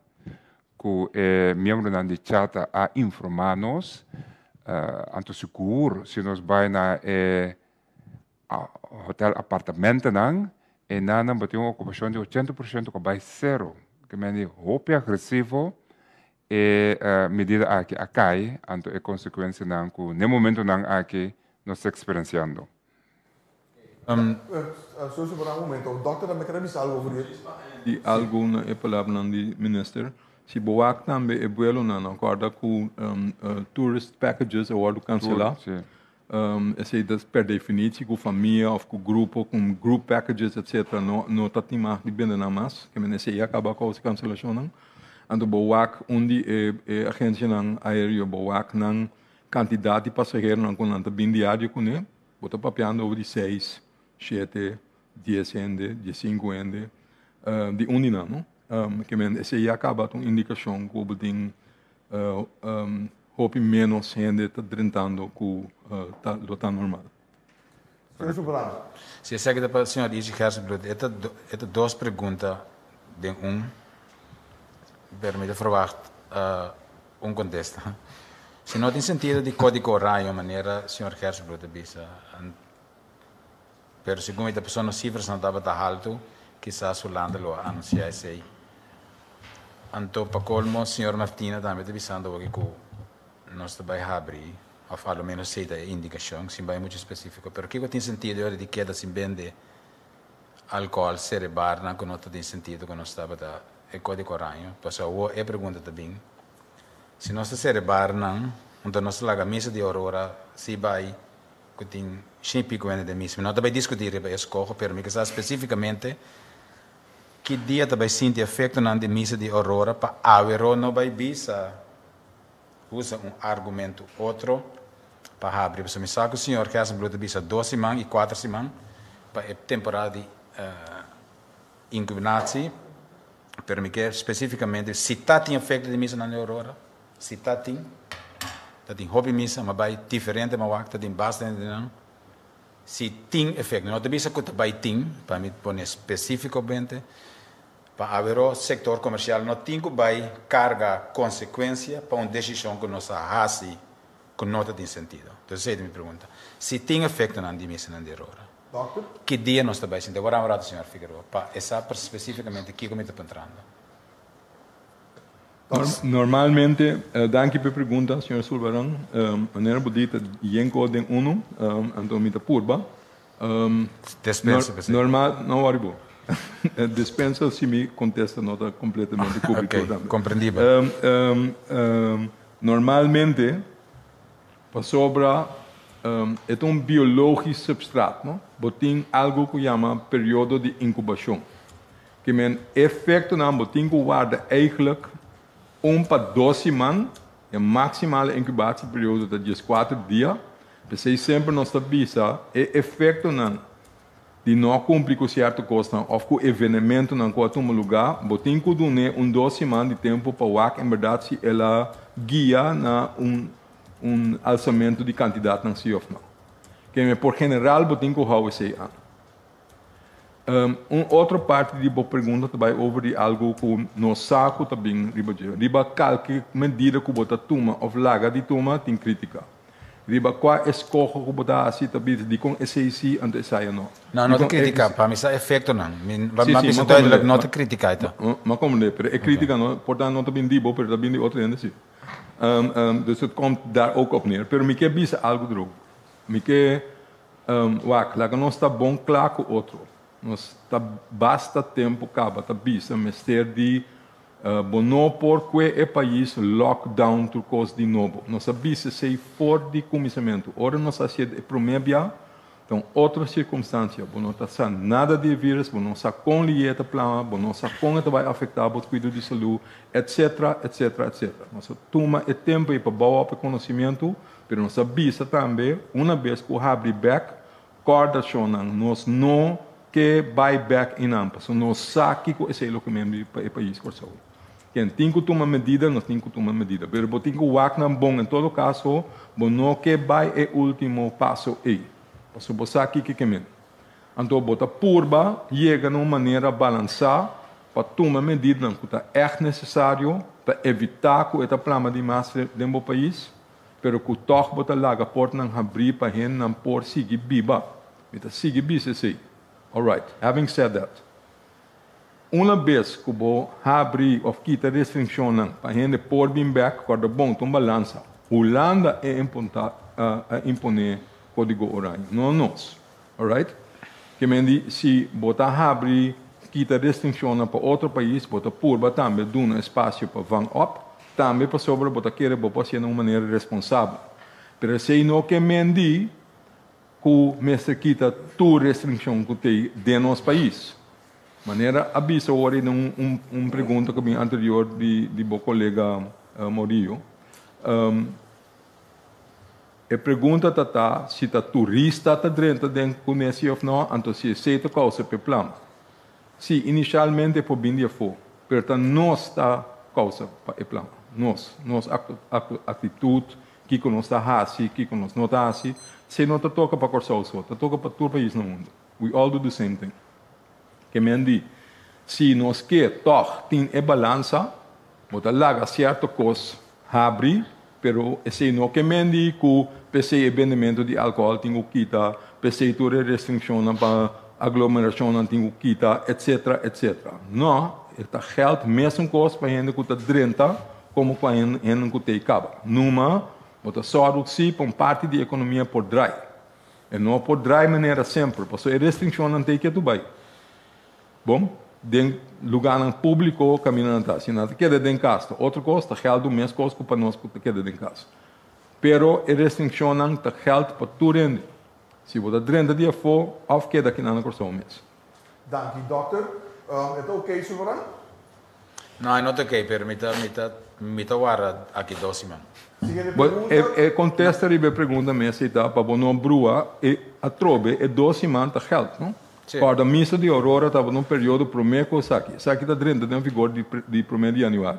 que o membro de chat a informar-nos, anto seguro, se nós vai na hotel apartamento, e nada, mas tem uma ocupação de 80% que vai zero. Que me roupa agressivo e medida aqui cai, anto é consequência que no momento aqui nós experienciando. Só por um momento, o doutor também quer dizer algo sobre isso? E alguma palavra do ministro. Se boak também é bueno não acorda com tourist packages ou cancelar. Esse é per definitie com família ou com grupo, com group packages etc. Não tá tem mais de bem na mais, que me sei acaba com essa cancelação não. Ando boak onde é agência não aéreo boak não quantidade de passageiros não com anta bem diário com né. Bota papiando over de 6, 7, 10 ende, de 5 ende. de Unina, no? Que men esse acaba uma indicação que o ding hope menos gente está drentando que tá normal. Se segue para o senhor Isi Gersenbloed, esta duas perguntas de permite verwacht contesta. Se não tem sentido de código horário, maneira senhor Gersenbloed bisa, pero segundo a pessoa nos cifras não estava tão alto, quizás o lando lo anuncia esse aí. Anto para colmo, senhor Martina também está bisando que nós também abrir, ou pelo menos sei da indicação, sim bem muito específico, pero que tem sentido de que da sim vende álcool cerebral, não que não tem sentido que nós estava da é código horário, pessoal, é pergunta também. Se nós cerebral não, então nós lá missa de aurora, se vai que tem sempre que de missa, não também discutir para escolher, pero me que especificamente que dia também sente efeito na de missa de aurora para haver não vai bisa usa argumento outro para abrir. Se me sabe o senhor que essa bluta bisa 2 semanas e 4 semanas para a temporada de incubação, pero me quer especificamente se tem efeito de missa na aurora, se tem hobby missa, mas vai diferente, mas tem bastante não. Se tem efeito, não tem bisa que vai tem, para me pôr especificamente. Para haver o sector comercial não tem que vai carga consequência para uma decisão que nós fazemos que não tem sentido. Então, essa é a minha pergunta. Se tem efeito na dimensão de erro, que dia nós estamos sentindo? Agora, vamos lá, senhor Figueroa, para essa especificamente aqui como está entrando. Normalmente, danke pela pergunta, senhor Sulvarang. Maneira bonita, yenko den uno, então me purba. Dispensa, normal, não worry about. Dispensa se me contesta nota completamente okay, compreendível. Normalmente, para sobra é um biológico substrato, não? Botim algo que chama período de incubação. Que men efeito na botim que guarda eigenlijk para 2 semanas, a maximale incubatieperíodo de 4 dias. Porque sempre nós sabemos é efeito na de não cumprir com certa coisa, ou com evenemento na qual toma lugar, botem que doar 2 semanas de tempo para em verdade se ela guia na alçamento de quantidade na si ou não. Que por general botem que hou esse ano. Outra parte de boa pergunta também over algo que no saco também riba qualquer medida que bota toma ou laga de toma tem crítica. Riba qual escolha que botar assim também de com esse ante essa não. Não tem crítica, para mim isso é efeito não. Mas isso não tem crítica então. Mas como é, é crítica não, portanto não também de boa, pero também de outra ainda sim. Dus het komt daar ook op neer. Pero me quer bisa algo drogo. Me quer lá que nós está bom claro com outro. Nós tá basta tempo acaba tá bisa mister de bono por que é país lockdown por causa de novo. Nós bisa sei for de começamento. Ora nós assim é promédia. Então outra circunstância, bono tá san nada de vírus, bono sa com lieta plana, bono sa com que vai afetar o cuidado de saúde, etc, etc, etc. Nós toma é tempo para boa para conhecimento, pero nós bisa também uma vez que abre back coordenação nós não que vai back in ampa. So nós sabe que esse é o que mesmo para o país por saúde. Quem tem que tomar medida, nós temos que tomar medida. Pero tem que work na bom em todo caso, bono que vai é o último passo aí. Você você aqui que mesmo. Então bota purba chega numa maneira balançar para tomar medida que está necessário para evitar que esta plama de massa dentro do país, pero que toch bota laga porta não abrir para gente não por seguir biba. Então seguir biba sei. All right. Having said that, uma vez que vou abrir ou quitar restrição para gente por bem back, quando bom tom balança. Holanda é imponer código horário, não nós, alright? Que mendi se botar abrir, quita restrição para outro país, botar purba também dá um espaço para van up, também para sobre botar querer botar de uma maneira responsável. Pero se não que mendi, que mestre quita tu restrição que tem de nosso país. Maneira avisa agora uma pergunta que me anterior de meu colega Maurício. A pergunta está se o turista está dentro de conhece ou não, então se aceita causa para plano. sim, inicialmente por bindia fo, pero nós está causa para o plano. Nós atitude, que nós está assim, que nós não está assim, se não toca para corçar só, toca para todo país no mundo. We all do the same thing. Que mendi, se nós quer toch tem a balança, bota laga certo coisa, abre, pero esse não que mendi que PC vendimento de álcool tem o quita, PC toda restrição para aglomeração tem o quita, etc, etc. Não, está geld mesmo coisa para gente que está drenta, como para gente que tem cabo. Numa, bota só o que para parte da economia por dry. E não por dry maneira sempre, porque a restrição não tem que tu vai. Bom, den lugar público caminhando assim, não queda dentro de casa. Outra coisa, está geld do mesmo coisa para nós que queda dentro de casa. Pero a restrição não está geld para tu rende. Se você drenta dia for, of queda aqui na corção mês. Dank u, dokter. É oké, Silvaran? Não, não é ok, pero me guarda aqui 12 man. Contesta a pergunta me se está para não brua e a trobe é 12 man está geld, não? Para a missa de Aurora estava num período primeiro com Saki está dentro de vigor de 1º de janeiro.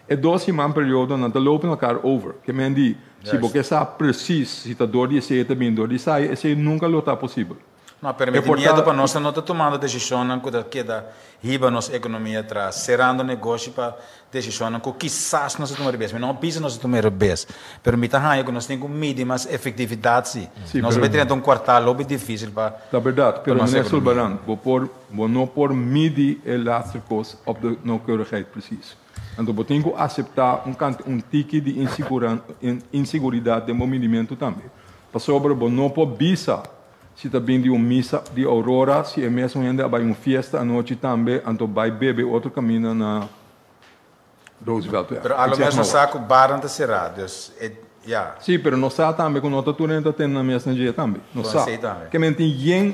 É 12 man período não está lopen elkaar over. Que men die, se você sabe preciso se está dor de ser também dor de sair, esse nunca lo está possível. Não, permite medo para nós não tomando decisão que queda riba nossa economia atrás, cerrando negócio para decisão que quizás nós tomar bem, mas não pisa nós tomar bem. Permite que nós temos mínimas efetividade, sim. Nós vamos quartal, é difícil para. É verdade, pero meneer Silvaran, não por medir o laatste kost op de nauwkeurigheid precies. Então, você tem que aceitar tique de insegurança de movimento também. Para sobre, não por visa. Se está bem de missa de Aurora, se é mesmo ainda vai festa à noite também, então vai beber outro caminho na Roosevelt. Pero a lo mesmo saco bar de cerrados. Sim, pero não sabe também que nota turenta tem na mesma dia também. Não sabe. Que men tem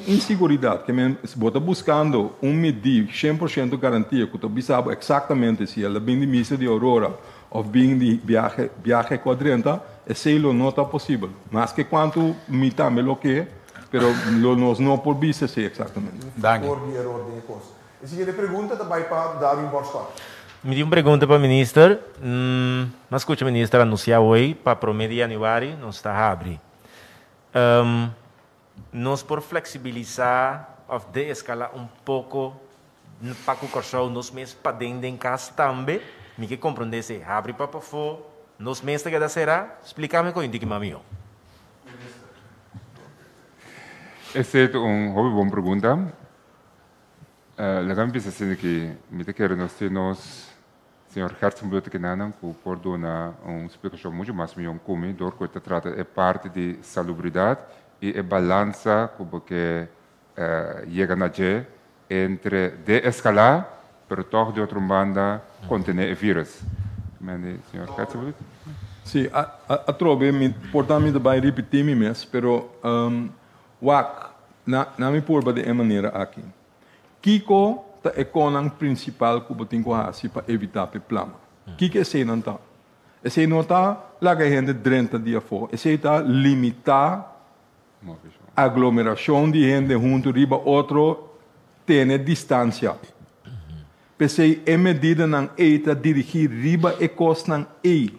insegurança, que men bota buscando medir 100% garantia que tu sabe exatamente se ela bem de missa de Aurora ou bem de viaje quadrenta, esse não está possível. Mas que quanto me também lo que pero nós não por vista sei exatamente. Danke. Por die error de coisa. E se ele pergunta também para Darwin Borstar. Me dio uma pergunta para o ministro. Mas escuta, ministro, anunciar hoje para promedio januário, nós está a abrir. Nós por flexibilizar ou de-escalar pouco para o corso, nós mesmos para dentro em casa também, me que compreender se abre para fora, nós mesmos que será, explica-me com o que mamio. Essa é uma boa pergunta. Legal me pensa que me quero nós senhor Herzenblut que não por dar uma explicação muito mais melhor como dor que trata é parte de salubridade e é balança como que chega na je entre de-escalar, pero toch de outra banda contener o vírus. Senhor Herzenblut? Sim, a trobe portanto vai repetir me mesmo, pero na me porba de maneira aqui. Kiko é a conang principal que você tem que fazer para evitar o plama. Kiko é sei não tá. Esse não tá lá que a gente drenta dia fora. Esse tá limitar a aglomeração de gente junto riba outro ter distância. Pensei é medida não é dirigir riba e costa não é.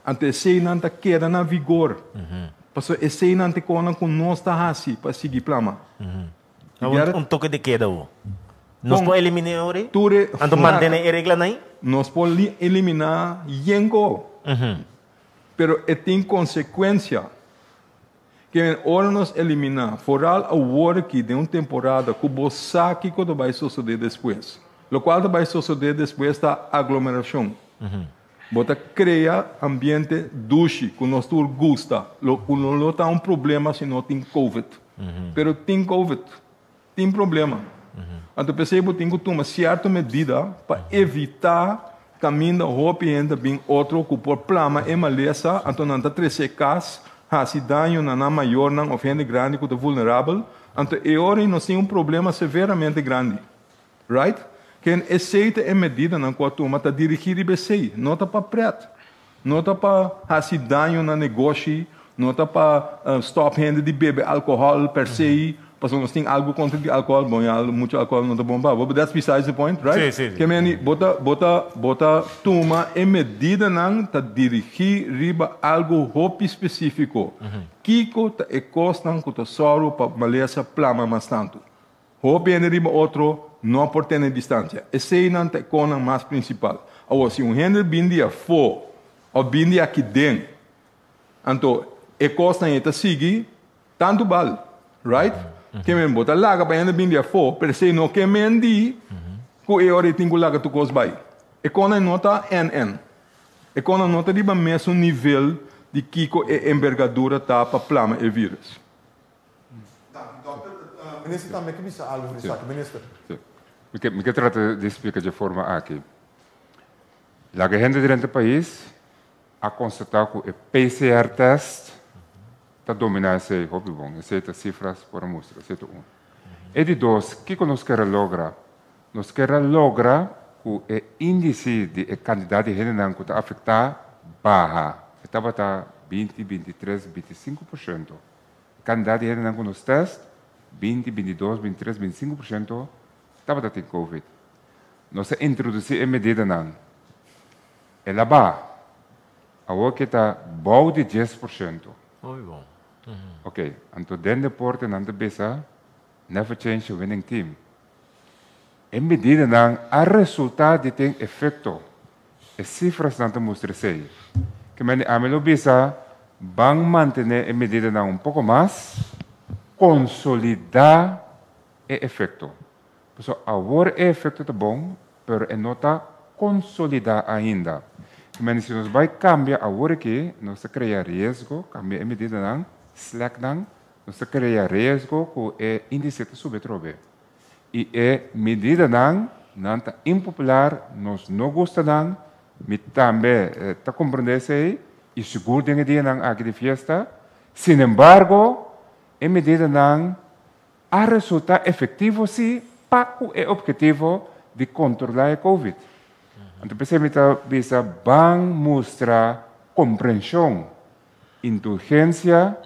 Ante sei não tá queda na vigor. Porque esse não te conta com nós está assim para seguir plama. Toque de queda o. Nós podemos eliminar ore? Então mantém a regra aí? Nós podemos eliminar yengo. Pero tem consequência que ora nós eliminar foral a work de uma temporada que você sabe que vai suceder depois. O qual vai suceder depois da aglomeração. Bota cria ambiente duche que nós todos gosta. Não está problema se não tem COVID. Pero tem COVID, tem problema. Então percebo tem que tomar certa medida para evitar caminho da roupa e ainda bem outro que por plama é maleza, então não está 13 casos, se dano na maior não ofende grande que é vulnerável. Então é hora nós temos problema severamente grande, right? Que aceita a medida na qual toma para dirigir e BC, não está para preto, não está para fazer dano no negócio, não está para stop gente de beber álcool per se, Porque nós temos algo contra o álcool, bom, muito álcool não é bom para. But that's besides the point, right? Sim. Que meni bota toma em medida não tá dirigir riba algo hope específico. Kiko tá costan com tesoro para maleza plama mais tanto. Hope em riba outro não por ter distância. Esse não tá com mais principal. Agora se handle bindia fo ou bindia aqui dentro, então costan eta sigue tanto vale, right? Que men bota laga para ainda bindia fo, pero se não que men di, ko e ori tingo laga tu cos bai. Kona nota NN. Kona nota riba mesmo nível de kiko e envergadura tá para plama e vírus. Minister, também que bisa algo para isso, minister. Me que trata de explicar de forma aqui. La gente dentro do país a constatar que o PCR test está dominando esse hobby bom, essas cifras por mostrar, esse E de dois, o que nós queremos lograr? Nós queremos lograr que o índice de quantidade de gente que está afetada baixa. Estava a 20, 23, 25%. A quantidade de gente que nos testa, 20, 22, 23, 25%, estava a ter Covid. Nós introduzimos a medida não. Ela baixa. Agora que está bom de 10%. Muito bom. Ok, então dentro do porto não te bisa, never change the winning team. Em medida não, a resultado tem efeito. As cifras não te mostram sei. Que a melhor bisa, vão manter em medida não pouco mais, consolidar o efeito. Então, agora o efeito está bom, mas não está consolidar ainda. Mas se nós vai cambiar agora que nós cria risco, cambia em medida não, slack não, nós cria risco que o índice está subtrobe. E a medida não está impopular, nós não gostamos, mas também está compreendendo e seguro de dia não aqui de festa. Sin embargo, a medida não a resultado efetivo sim para o objetivo de controlar a Covid. Então, precisa mostrar compreensão, indulgência,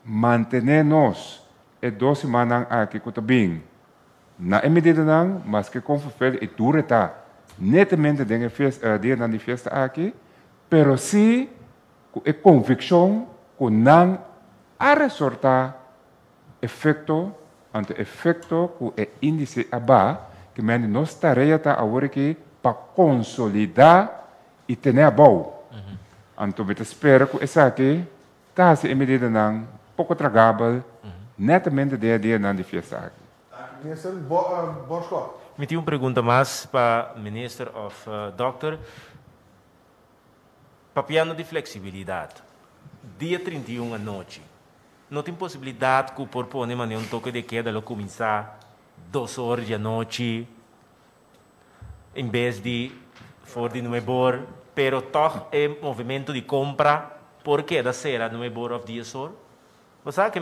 manter-nos 2 semanas aqui com o bem. Na medida não, mas que com fé e dura tá, netamente dia de festa aqui, pero sim com a convicção que não a resultar efeito, ante efeito com o índice abaixo, que menos nós tarefa tá agora que para consolidar e ter bom. Então, eu espero que essa aqui está em medida não pouco tragável, netamente dia a dia não de festa aqui. Minister, Borschko. Me tinha uma pergunta mais para o Minister of Doctor. Papiano de flexibilidade. Dia 31 à noite. Não tem possibilidade que por pôr um toque de queda lo começar 2 horas da noite em vez de for de nuebor, pero toch é movimento de compra porque da será nuebor of dia sor. Você sabe que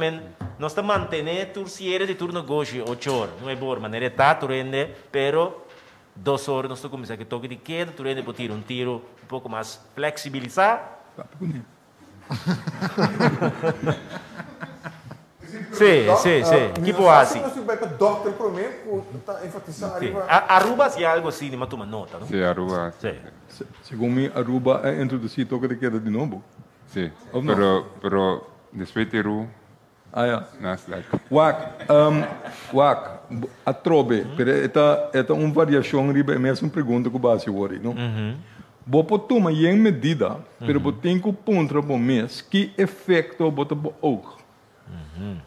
nós estamos mantendo turciere de turno goshi 8 horas, nuebor, maneira tá turende, pero 2 horas nós estamos começando que toque de queda, turende por tiro um tiro um pouco mais flexibilizar. Sim. Que boa assim. Nós temos que doctor prometo para enfatizar. Aruba se algo assim, mas toma nota, não? Sim, Aruba. Segundo mim, Aruba é introduzir toque de queda de novo. Sim, pero después de Ru. Wak, a trobe, pero esta uma variação riba é mesmo pergunta que o base agora, não? Bopo toma em medida, pero bo tem que pontra bo mês que efeito bota bo ook.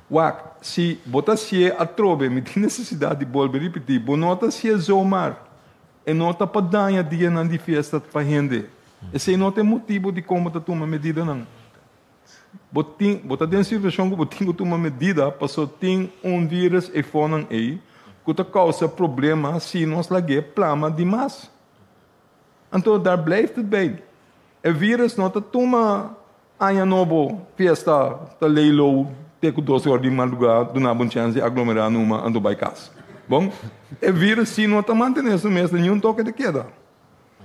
Wak, se bota se a trobe, me tem necessidade de voltar repetir, bo nota se zomar, e nota para danha dia na de festa para gente. Esse não tem motivo de como tá toma medida não. Bota tem situação que botinho toma medida, passou tem vírus e fonan aí, que tá causa problema se nós lage plama demais. Então, daar blijft het bij. O vírus não está toma aia novo festa tá leilo teco 12 horas de madrugada do na bom chance aglomerar numa ando by casa. Bom, o vírus se não está mantendo isso mesmo nenhum toque de queda.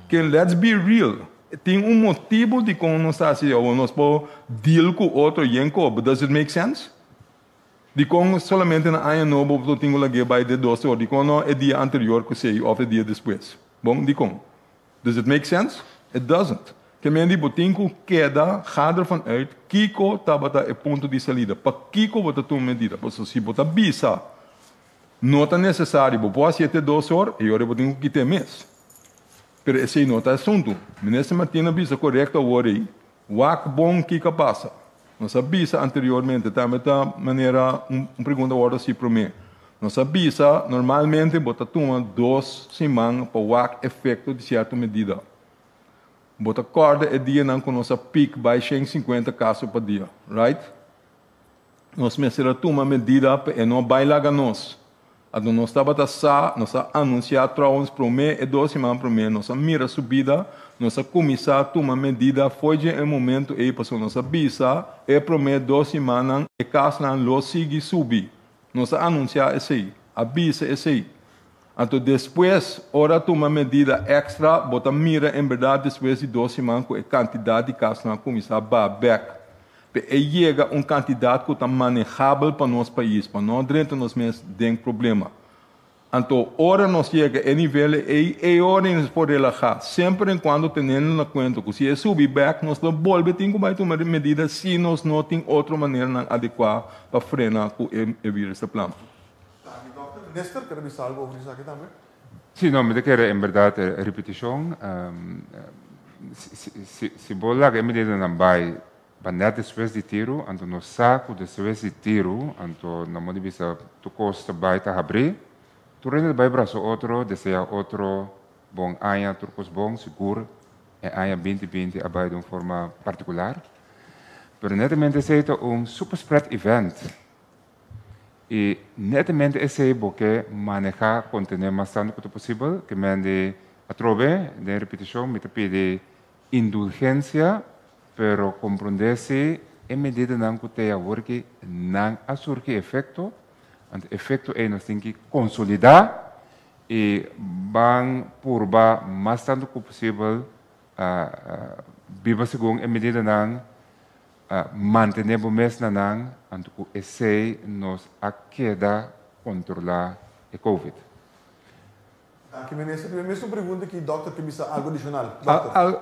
Que let's be real. Tem motivo de como nós assim ou nós po deal com outro yenko, but does it make sense? Die kon solamente na año novo do tengo la guia by de 12 horas. Die kon no el dia anterior que sei of el dia después. Bom, die kon. Does it make sense? It doesn't. Que men die botinco queda, ga ervan uit, Kiko tabata e ponto de salida. Pa Kiko bota tu medida. Posso si bota bisa. Não é necessário, pode ser até 12 horas, e eu tenho que ter mês. Pero esse não é assunto. Ministro Martina bisa correcta hora aí. Wak bom que passa. Nós bisa anteriormente, também da maneira, pergunta agora se para mim. Nós bisa, normalmente, bota toma 2 semanas para wak efeito de certa medida. Bota corda é dia não com nossa pico baixa em 50 casos por dia, right? Nós mesmo toma medida e não bailar nós. Quando nós estava nós anunciar trouxemos para mim e 2 semanas para mim, nossa mira subida, nossa começar a tomar medida, foi de momento aí passou nossa bisa, e para mim 2 semanas e caso não lo sigue subir, nossa anunciar esse aí, a bisa esse aí. Então depois, hora tomar medida extra, bota mira em verdade depois de 2 semanas com a quantidade de casos não começar a back. E chega quantidade que está manejável para nosso país, para nós dentro nós mesmos tem problema. Então, hora nós chega a nível e hora nós podemos relaxar, sempre enquanto temos na conta que se subir back, nós voltamos a tomar medidas se nós não temos outra maneira adequada para frenar o vírus da planta. Minister, quer dizer algo sobre isso aqui também? Sim, não, me quero em verdade a repetição. Se bola que medida não vai Bandet depois de tiro, então no saco depois de tiro, então na mão de vista tu costa baita abrir, tu rende vai braço outro, deseja outro bom aia turcos bom seguro, e aia 2020 abai de uma forma particular. Pero netamente esse é super spread event. E netamente esse é porque manejar contener mais tanto quanto possível, que mende a trove de repetição, me te pede indulgência. Pero compreender-se em medida que tem agora que não a surgir efeito, o efeito é nós temos que consolidar e vão por mais tanto que possível viva segundo em medida que mantenemos mesmo não, então esse nos a queda controlar o COVID. Aqui, ministro, a mesma pergunta que o doutor quer dizer algo adicional.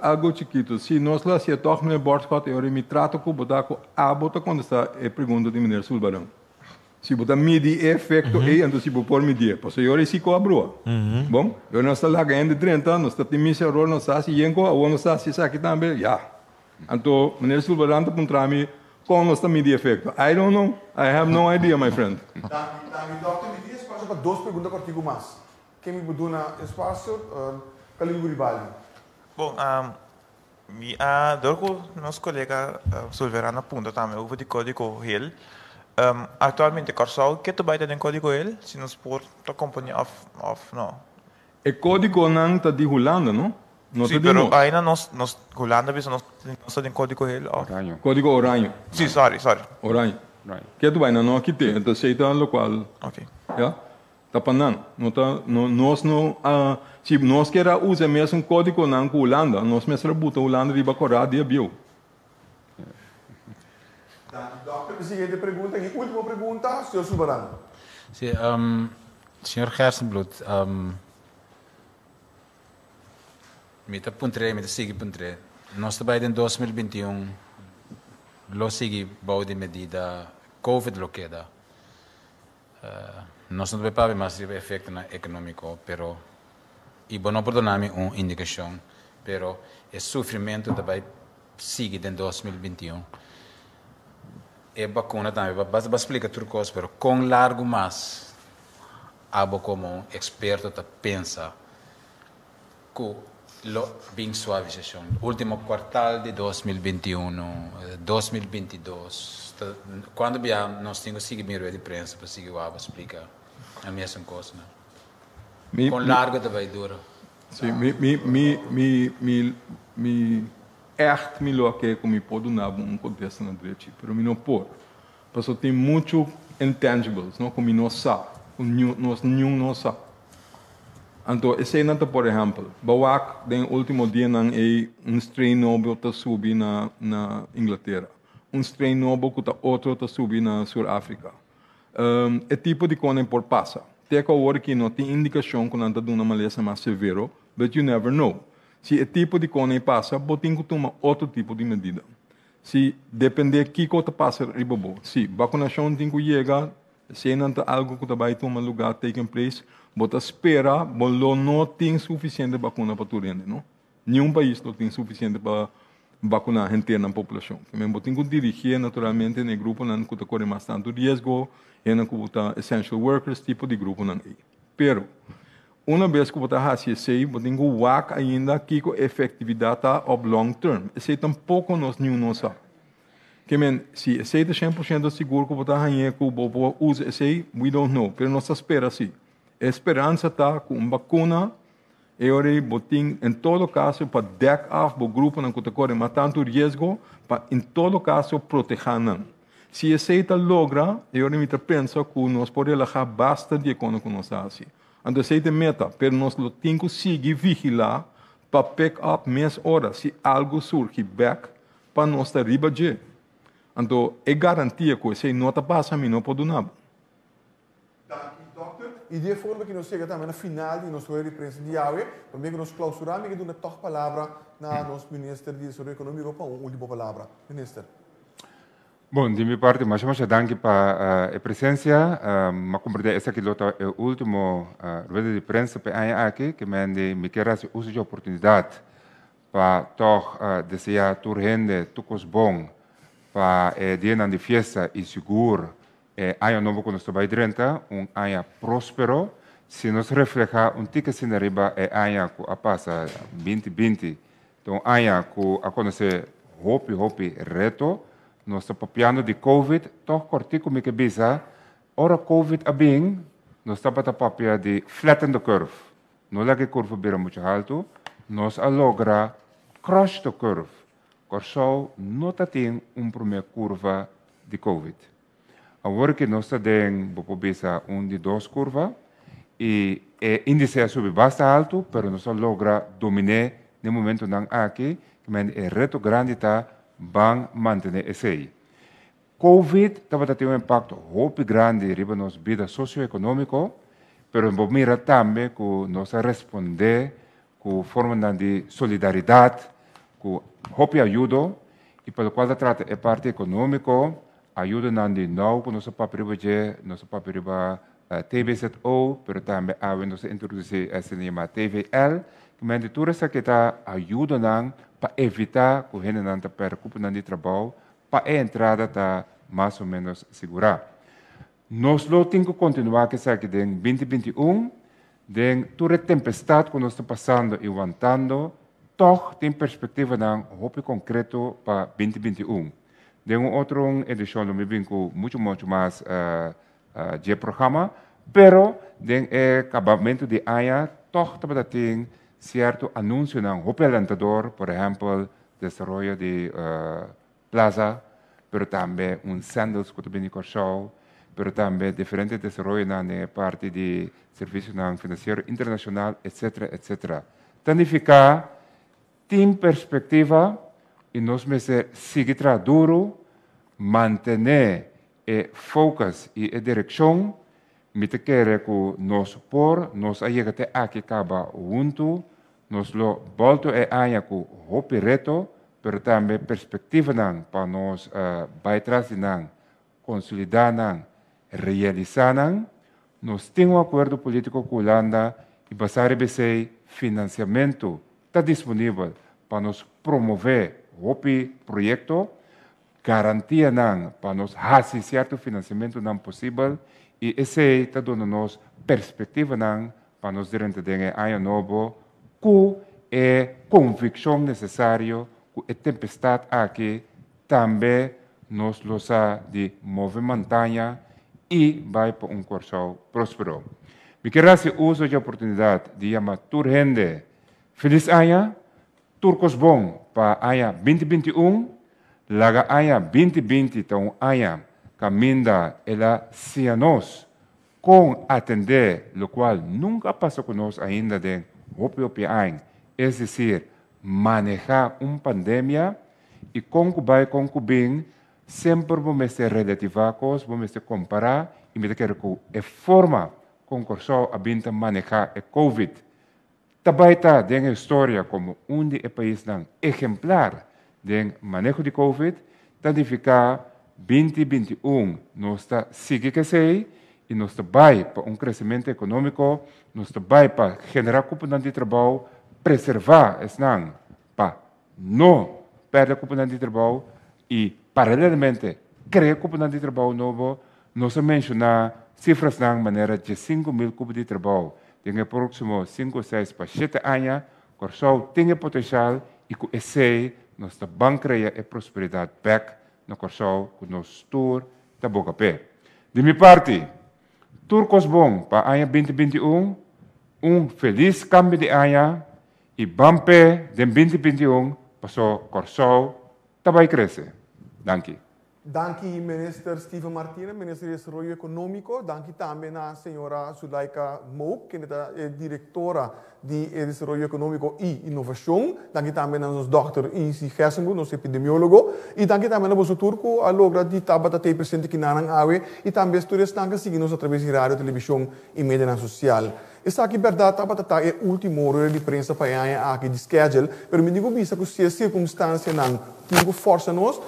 Algo chiquito. Se nós lá se toca no bordo, eu me trato com o botaco, a bota quando está a pergunta de ministro Sulbarão. Se botar medir efeito aí, então se por medir, porque eu se cobro. Bom, eu não estou lá ganhando 30 anos, está tendo esse erro, não está se yenco, ou não está se aqui também, já. Então, ministro Sulbarão está contra-me, como nós está medir efeito? I don't know, I have no idea, my friend. Doutor, me diz para 2 perguntas contigo mais. Quem me pediu na espaço, Calil Guribali. Bom, door nosso colega Silverana apunta também over de código REL. Atualmente, Corsol, que tu baita den código REL? Se nos por a companhia of não. O código não está de Holanda, não? Sim, pero ainda nós Holanda bisa nós tem código REL. Oranho. Código oranho. Sim, sorry. Oranho. Que tu vai não aqui tem, então aceita o local. Ok. Yeah? Tapanan, nós não, se nós queremos usar mesmo código não com Holanda, nós mesmo buta Holanda de bacorá de abiu. Doctor, a seguinte pergunta, e última pergunta, senhor Sulbarão. Sim, senhor Gersenbloed, met a puntre, met a sigi puntre. Nós também em 2021, lo sigi bau de medida COVID lo queda. Nós não devemos mais efeito econômico, pero e bom não perdoname uma indicação, pero o sofrimento também sigue em 2021. E vacuna também, basta explicar tudo coisa, pero com largo mais, abo como experto ta pensa que lo bem suavização. Último quartal de 2021, 2022, quando nós temos que seguir de prensa para seguir o abo explicar. A mesma coisa, né? Com largo também dura. Sim, echt melhor que me pode dar contexto na direita, mas não pode. Porque tem muito intangibles, não como não sabe, nós não sabe. Então, esse não por exemplo, bawak den último dia não é strain novo que subi na Inglaterra, strain novo que outro que subi na Sul-África. É tipo de coisa por passa. Tem que hora que não tem indicação quando anda de uma maleza mais severo, but you never know. Se é tipo de coisa passa, botem que tomar outro tipo de medida. Se depender de que coisa passa, ribobo. Se vacinação tem que chegar, se não tem algo que vai tomar lugar, taking place, bota espera, bolo não tem suficiente vacuna para tudo, não? Nenhum país não tem suficiente para vacunar a gente na população. Também tem que dirigir naturalmente no grupo que corre mais tanto risco, e na que essential workers, tipo de grupo não. Pero, uma vez que você faz isso, você tem que ver ainda que a efetividade está op long term. Isso tampouco nós não sabe. Que se você está 100% seguro que você está que você usa isso, we don't know. Pero nós esperamos assim. A esperança está com uma vacuna. Eu botem, em todo caso, para deck af o grupo não que corre mais tanto risco, para, em todo caso, proteger. Se esse logra, eu me penso que nós podemos relaxar bastante com o que nós fazemos. Então, essa é a meta, mas nós temos que seguir vigilar para pick up mais horas, se algo surge back, para nós estar riba de. Então, é garantia que se não está passando, não pode nada. E de forma que nós chegamos também na final de nossa reunião de hoje, também que nós clausuramos e que damos a palavra na nosso ministro de Desenvolvimento Econômico para uma última palavra. Ministro. Bom, de minha parte, mas muito obrigado pela a presença. Mas compreender essa que é o último rueda de prensa para aqui, que me quer usar a oportunidade para toch desejar toda gente tudo bom para dia de festa e seguro. Ano novo que nós estamos dentro, ano próspero. Se nos refleja tique sin arriba ano que passa 2020, então ano que a conhecer hopi reto. Nós estamos papiando de COVID, toch cortico me que bisa, ora COVID a bem, nós estamos papia de flatten the curve. Não é que a curva vira muito alto, nós a logra crush the curve. Corso não tem primeira curva de COVID. Agora que nós temos, vou bisa de duas curvas, e o índice sube bastante alto, mas nós logra dominar no momento não aqui, que é reto grande está van mantener esse. COVID estava tendo impacto muito grande riba nos vida socioeconômico, pero mira também que nós responder com forma de solidariedade, com hope ajuda e pelo qual trata a parte econômica, ajuda na de não que nosso papel TBZO, pero também a nós introduzir esse tema TVL, que me tudo essa que está ajuda na para evitar que a gente não perca de trabalho, para a entrada está mais ou menos segura. Nós temos que continuar que em 2021, de toda a tempestade que nós estamos passando e aguantando, toch tem perspectiva de concreto para 2021. De outra edição, eu me vinco muito mais de programa, pero de acabamento de ano, toch tem certo anúncio não alentador, por exemplo, desenvolvimento de plaza, pero também sandals que também show, pero também diferentes desenvolvimentos na parte de serviço financeiro internacional, etc, etc. Tanificar tem perspectiva e nós seguir duro, manter focus e direção. Me te quer que nós ayega te aqui acaba junto, nós lo volto aia com hopi reto, pero também perspectiva para nós baitrás consolidar realizar nós temos acordo político com a Holanda e basar esse financiamento está disponível para nós promover hopi projeto, garantia para nós fazer certo financiamento não possível. E esse está dando-nos perspectiva para nós durante o ano novo, que é convicção necessária, que a tempestade aqui também nos losa de movimentar e vai para curso próspero. Me quero usar a oportunidade de chamar toda gente feliz ano, turcos bom para ano 2021, laga ano 2020 então ano caminda ela se nós com atender, o qual nunca passou conosco ainda de hopi ano, é decir, manejar pandemia e com bem sempre vamos relativar coisas, vamos comparar e me quero que a forma com que a binta manejar a COVID. Também está tem a história como de país não exemplar de manejo de COVID, tanto ficar 2021 nós está seguir que sei e nós está vai para crescimento econômico, nós está vai para generar oportunidade de trabalho, preservar esse não para não perder oportunidade de trabalho e paralelamente criar oportunidade de trabalho novo, nós mencionar cifras de maneira de 5.000 cubos de trabalho. Tem o próximo 5, 6 para 7 anos, Corsol tem potencial e com esse nós vamos criar a prosperidade back no Corsol com nosso tour da boca pé. De minha parte, turcos bom para ano 2021, feliz cambio de ano e bampe de 2021 passou Corsol também crescer. Danke. Dank u, minister Steven Martinez, minister de Desarrollo Econômico. Dank u também à senhora Zulaika Mouk, que é diretora de Desarrollo Econômico e Inovação. Dank u também ao Dr. Isi Gessenbu, nosso epidemiólogo. E dank u também ao nosso turco, a logra de tabata te presente aqui na Awe. E também estudantes que seguem-nos através de rádio, televisão e mídia social. Essa aqui, verdade, tabata é o último hora de prensa para aqui de schedule, mas me digo bisa que se a circunstância não tem força nós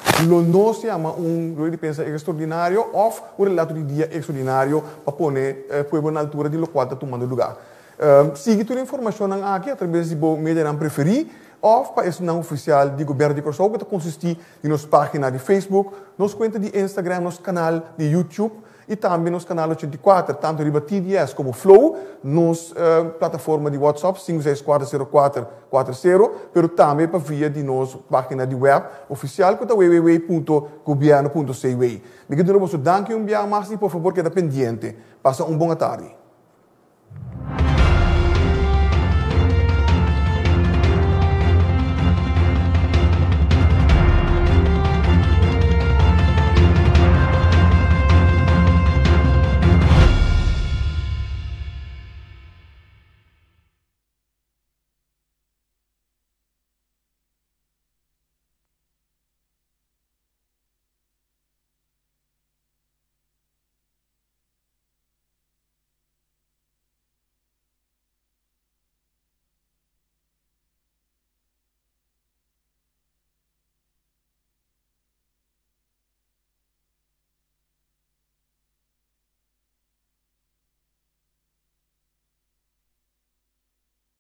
se chama hora de prensa extraordinário ou um relato de dia extraordinário para pôr na altura de qual está tomando lugar. Siga toda a informação aqui através de mídia não preferir ou para esse não oficial do governo de Corsol, que consiste em nossa página de Facebook, nossa conta de Instagram, nosso canal de YouTube, e também nos canal 84, tanto riba TDS como Flow, nos plataforma de WhatsApp 5640440, pero também para via de nossa página de web oficial, que é www.governo.cw. Me quero dar um dia mais e por favor, queda pendiente. Passa uma boa tarde.